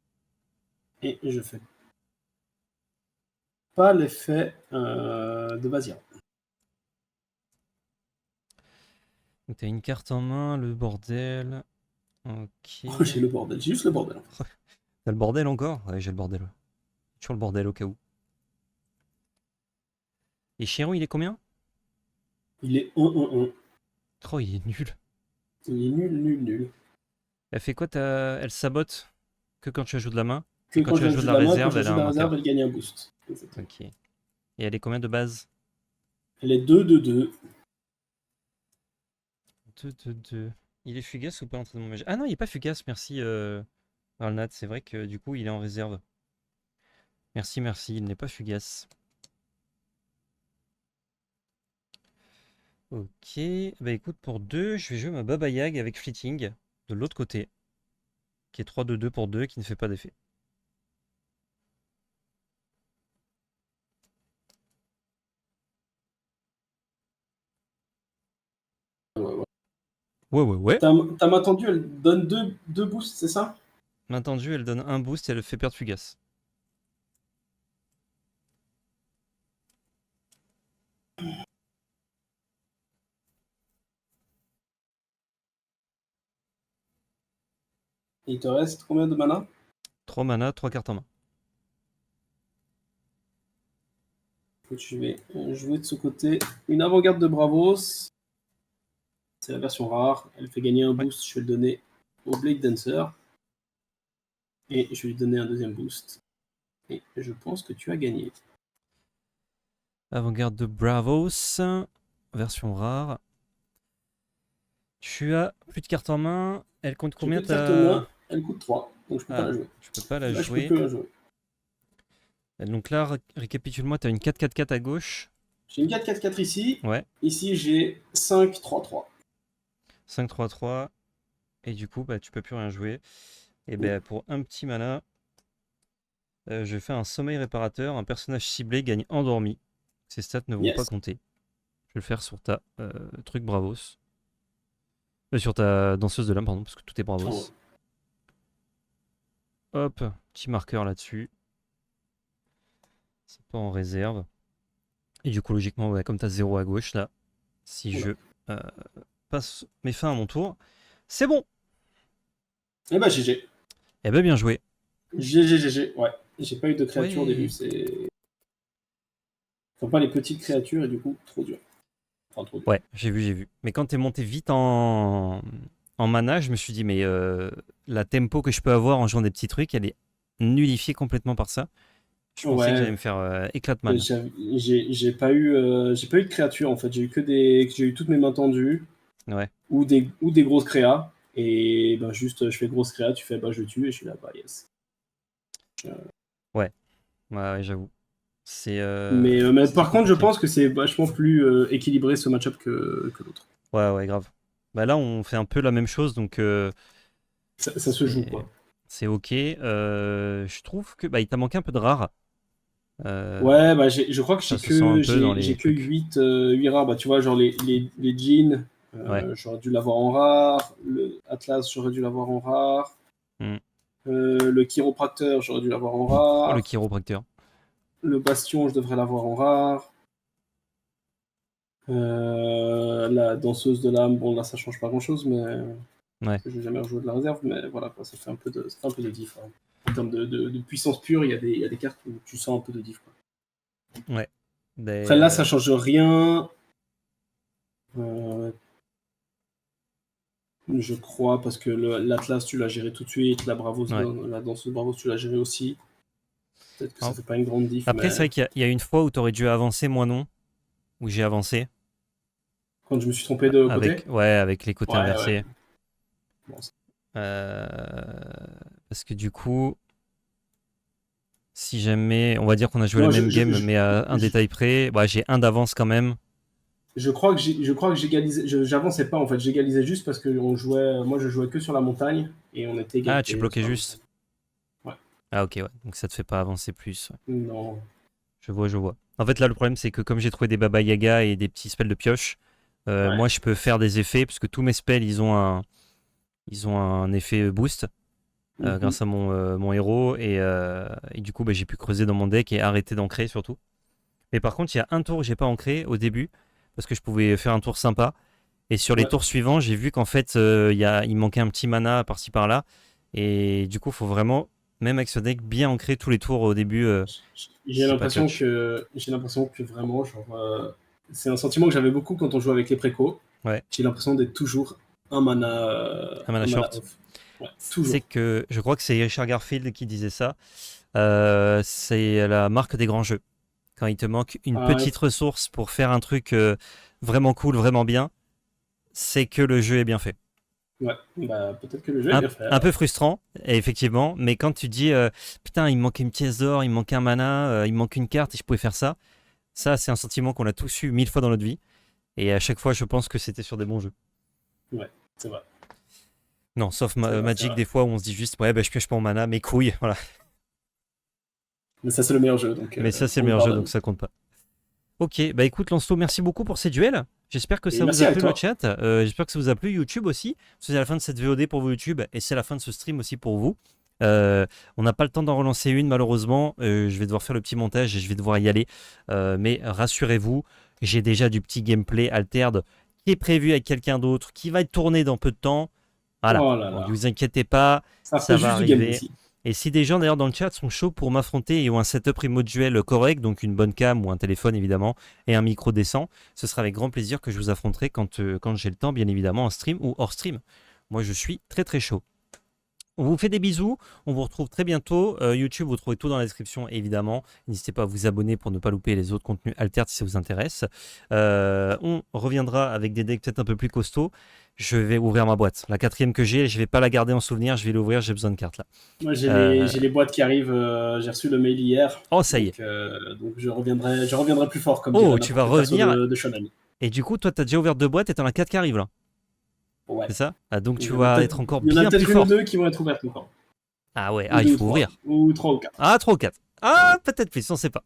Et je fais pas l'effet de Bazir. Donc, t'as une carte en main, le bordel. Ok. J'ai le bordel, j'ai juste le bordel. T'as le bordel encore? Ouais, j'ai le bordel. Toujours le bordel au cas où. Et Chiron, il est combien? Il est 1-1-1. Oh, il est nul. Il est nul, nul, nul. Elle fait quoi Elle sabote que quand tu ajoutes de la main. Que Et quand quand tu je ajoutes joue de de la la main, quand réserve, je elle joue a de un la réserve, marqueur. elle gagne un boost. Exactement. Ok. Et elle est combien de base? Elle est 2-2-2. 2, 2, 2. Il est fugace ou pas l'entraînement magique? Ah non, il est pas fugace, merci Arnat. C'est vrai que du coup, il est en réserve. Merci, merci, il n'est pas fugace. Ok, bah écoute, pour 2, je vais jouer ma Baba Yag avec Fleeting de l'autre côté, qui est 3-2-2 pour 2 qui ne fait pas d'effet. Ouais, ouais. Ouais. Ta main tendue, elle donne 2 boosts, c'est ça? Main tendue, elle donne un boost et elle fait perdre fugace. Il te reste combien de mana? 3 mana, 3 cartes en main. Je vais jouer de ce côté une avant-garde de Bravos. C'est la version rare. Elle fait gagner un Ouais. boost. Je vais le donner au Blade Dancer. Et je vais lui donner un deuxième boost. Et je pense que tu as gagné. Avant-garde de Bravos, version rare. Tu as plus de cartes en main. Elle compte J'ai combien plus de cartes en ta... main. Elle coûte 3. Donc je peux pas Ah, la jouer. tu peux pas la Là, je peux jouer. plus la jouer. Donc là, récapitule-moi, tu as une 4-4-4 à gauche. J'ai une 4-4-4 ici. Ouais. Ici, j'ai 5-3-3. 5-3-3. Et du coup, bah, tu peux plus rien jouer. Et Oui. ben pour un petit mana, je fais un sommeil réparateur. Un personnage ciblé gagne endormi. Ses stats ne vont pas Yes. compter. Je vais le faire sur ta truc Bravos. Sur ta danseuse de l'âme, pardon, parce que tout est Bravos. Oh, ouais. Hop, petit marqueur là-dessus. C'est pas en réserve. Et du coup, logiquement, ouais, comme tu as 0 à gauche, là, si Voilà. je passe mes fins à mon tour, c'est bon. Eh bah, GG. Eh ben, bien joué. GG. Ouais. J'ai pas eu de créature au début. Ouais. C'est. Faut pas les petites créatures et du coup, trop dur. Enfin, trop dur. Ouais, j'ai vu. Mais quand t'es monté vite en mana, je me suis dit, mais la tempo que je peux avoir en jouant des petits trucs, elle est nullifiée complètement par ça. Je pensais que j'allais Ouais. me faire éclat de mana. J'ai pas eu de créature en fait. J'ai eu toutes mes mains tendues Ouais. ou des grosses créas. Et ben juste, je fais grosse créa, tu fais bah je tue, et je suis là, bah yes. Ouais, j'avoue. Mais C'est par contre, je compliqué. pense que c'est vachement plus équilibré ce match-up que l'autre. Ouais, grave. Bah là, on fait un peu la même chose, donc Ça se joue, quoi. c'est ok. Je trouve que bah, il t'a manqué un peu de rare. Ouais, bah je crois que Ça se sent un peu dans les j'ai que trucs. 8 rares. Bah tu vois, genre les jeans, Ouais. j'aurais dû l'avoir en rare. Le Atlas, j'aurais dû l'avoir en rare. Mm. Le chiropracteur, j'aurais dû l'avoir en Oh, le rare. chiropracteur. Le bastion, je devrais l'avoir en rare. La danseuse de l'âme, bon là ça change pas grand chose, mais Ouais. je vais jamais rejouer de la réserve, mais voilà, quoi, ça fait ça fait un peu de diff. Hein. En termes de puissance pure, il y a des cartes où tu sens un peu de diff. Quoi. Ouais. Après là, ça change rien. Je crois, parce que l'Atlas, tu l'as géré tout de suite. La danseuse Bravos, tu l'as géré aussi. Peut-être que ça fait pas une grande diff, Après, mais c'est vrai qu'il y a une fois où tu aurais dû avancer, moi non. Où j'ai avancé. quand je me suis trompé de côté. Avec les côtés Ouais, inversés. ouais. Bon, Parce que du coup, si jamais, on va dire qu'on a joué non, la même game, mais à un détail près, bah, j'ai un d'avance quand même. je crois que j'égalisais. J'avançais pas en fait. J'égalisais juste parce que moi, je jouais que sur la montagne et on était Ah, tu égalité bloquais sur la juste. montagne. Ouais. Ah, ok, ouais. Donc ça te fait pas avancer plus. Ouais. Non. Je vois. En fait, là, le problème, c'est que comme j'ai trouvé des Baba Yaga et des petits spells de pioche, Ouais. moi, je peux faire des effets, parce que tous mes spells, ils ont un effet boost. Mhm. Grâce à mon héros et du coup bah, j'ai pu creuser dans mon deck et arrêter d'ancrer surtout. Mais par contre il y a un tour où j'ai pas ancré au début parce que je pouvais faire un tour sympa et sur les Ouais. tours suivants j'ai vu qu'en fait il manquait un petit mana par-ci par-là et du coup faut vraiment même avec ce deck bien ancrer tous les tours au début c'est pas clutch. J'ai l'impression que vraiment, genre, c'est un sentiment que j'avais beaucoup quand on jouait avec les précos. Ouais, J'ai l'impression d'être toujours un mana un mana short. off. Ouais, C'est toujours. que je crois que c'est Richard Garfield qui disait ça. C'est la marque des grands jeux. Quand il te manque une Ah, ouais, petite ressource pour faire un truc vraiment cool, vraiment bien, c'est que le jeu est bien fait. ouais. Bah, peut-être que le jeu est bien fait. Un peu Alors. frustrant, effectivement, mais quand tu dis putain, il me manque une pièce d'or, il me manque un mana, il me manque une carte et je pouvais faire ça, ça c'est un sentiment qu'on a tous eu 1000 fois dans notre vie. Et à chaque fois, je pense que c'était sur des bons jeux. Ouais, c'est vrai. Non, sauf C'est Magic, vrai. des fois où on se dit juste, ouais, bah, je pioche pas mon mana, mes couilles, voilà. Mais ça, c'est le meilleur jeu, donc Mais ça, c'est le on le meilleur jeu, donc pardonne. ça compte pas. Ok, bah écoute Lancelot, merci beaucoup pour ces duels. J'espère que Et ça vous merci a à plu le toi. chat. J'espère que ça vous a plu YouTube aussi. C'est la fin de cette VOD pour vous YouTube et c'est la fin de ce stream aussi pour vous. On n'a pas le temps d'en relancer une malheureusement. Je vais devoir faire le petit montage et je vais devoir y aller. Mais rassurez-vous, j'ai déjà du petit gameplay altered qui est prévu avec quelqu'un d'autre, qui va être tourné dans peu de temps. Voilà. Oh là Donc ne là. vous inquiétez pas, Ça fait ça va juste du game arriver. ici. Et si des gens d'ailleurs dans le chat sont chauds pour m'affronter et ont un setup remote duel correct, donc une bonne cam ou un téléphone évidemment, et un micro décent, ce sera avec grand plaisir que je vous affronterai quand j'ai le temps, bien évidemment, en stream ou hors stream. Moi je suis très très chaud. On vous fait des bisous, on vous retrouve très bientôt. YouTube, vous trouvez tout dans la description évidemment. N'hésitez pas à vous abonner pour ne pas louper les autres contenus alternes si ça vous intéresse. On reviendra avec des decks peut-être un peu plus costauds. Je vais ouvrir ma boîte. La quatrième que j'ai, je vais pas la garder en souvenir, je vais l'ouvrir, j'ai besoin de cartes là. Moi, Euh, j'ai les boîtes qui arrivent. J'ai reçu le mail hier. Oh ça y est. Donc je reviendrai plus fort, comme Oh, dirait tu vas n'importe quel perso revenir. de Shonen. Et du coup, toi, tu as déjà ouvert 2 boîtes et t'en as 4 qui arrivent là. Ouais. C'est ça? Ah, donc Il tu y en a vas peut-être être encore il y en a bien plus peut-être une ou fort. deux qui vont être ouvertes encore. Ah ouais, Ou il deux ou faut trois. ouvrir. Ou trois ou quatre. Ah, 3 ou 4. Ah, peut-être plus, on sait pas.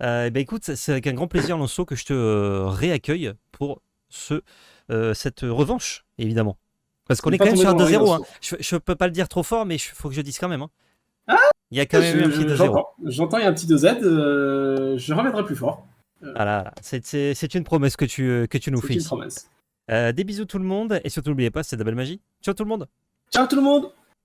Ben écoute, c'est avec un grand plaisir, Lancelot, que je te réaccueille pour cette revanche, évidemment. Parce qu'on Ne est quand pas même tomber sur un dans l'oreille d'un 2-0. Hein. sourd. Je peux pas le dire trop fort, mais il faut que je dise quand même. Hein. Ah, Il y a quand même eu un petit 2-0. J'entends, il y a un petit 2Z. Je reviendrai plus fort. Ah là, c'est une promesse que tu nous fais C'est une ici. promesse. Des bisous tout le monde, et surtout n'oubliez pas, c'est de la belle magie. Ciao tout le monde! Ciao tout le monde!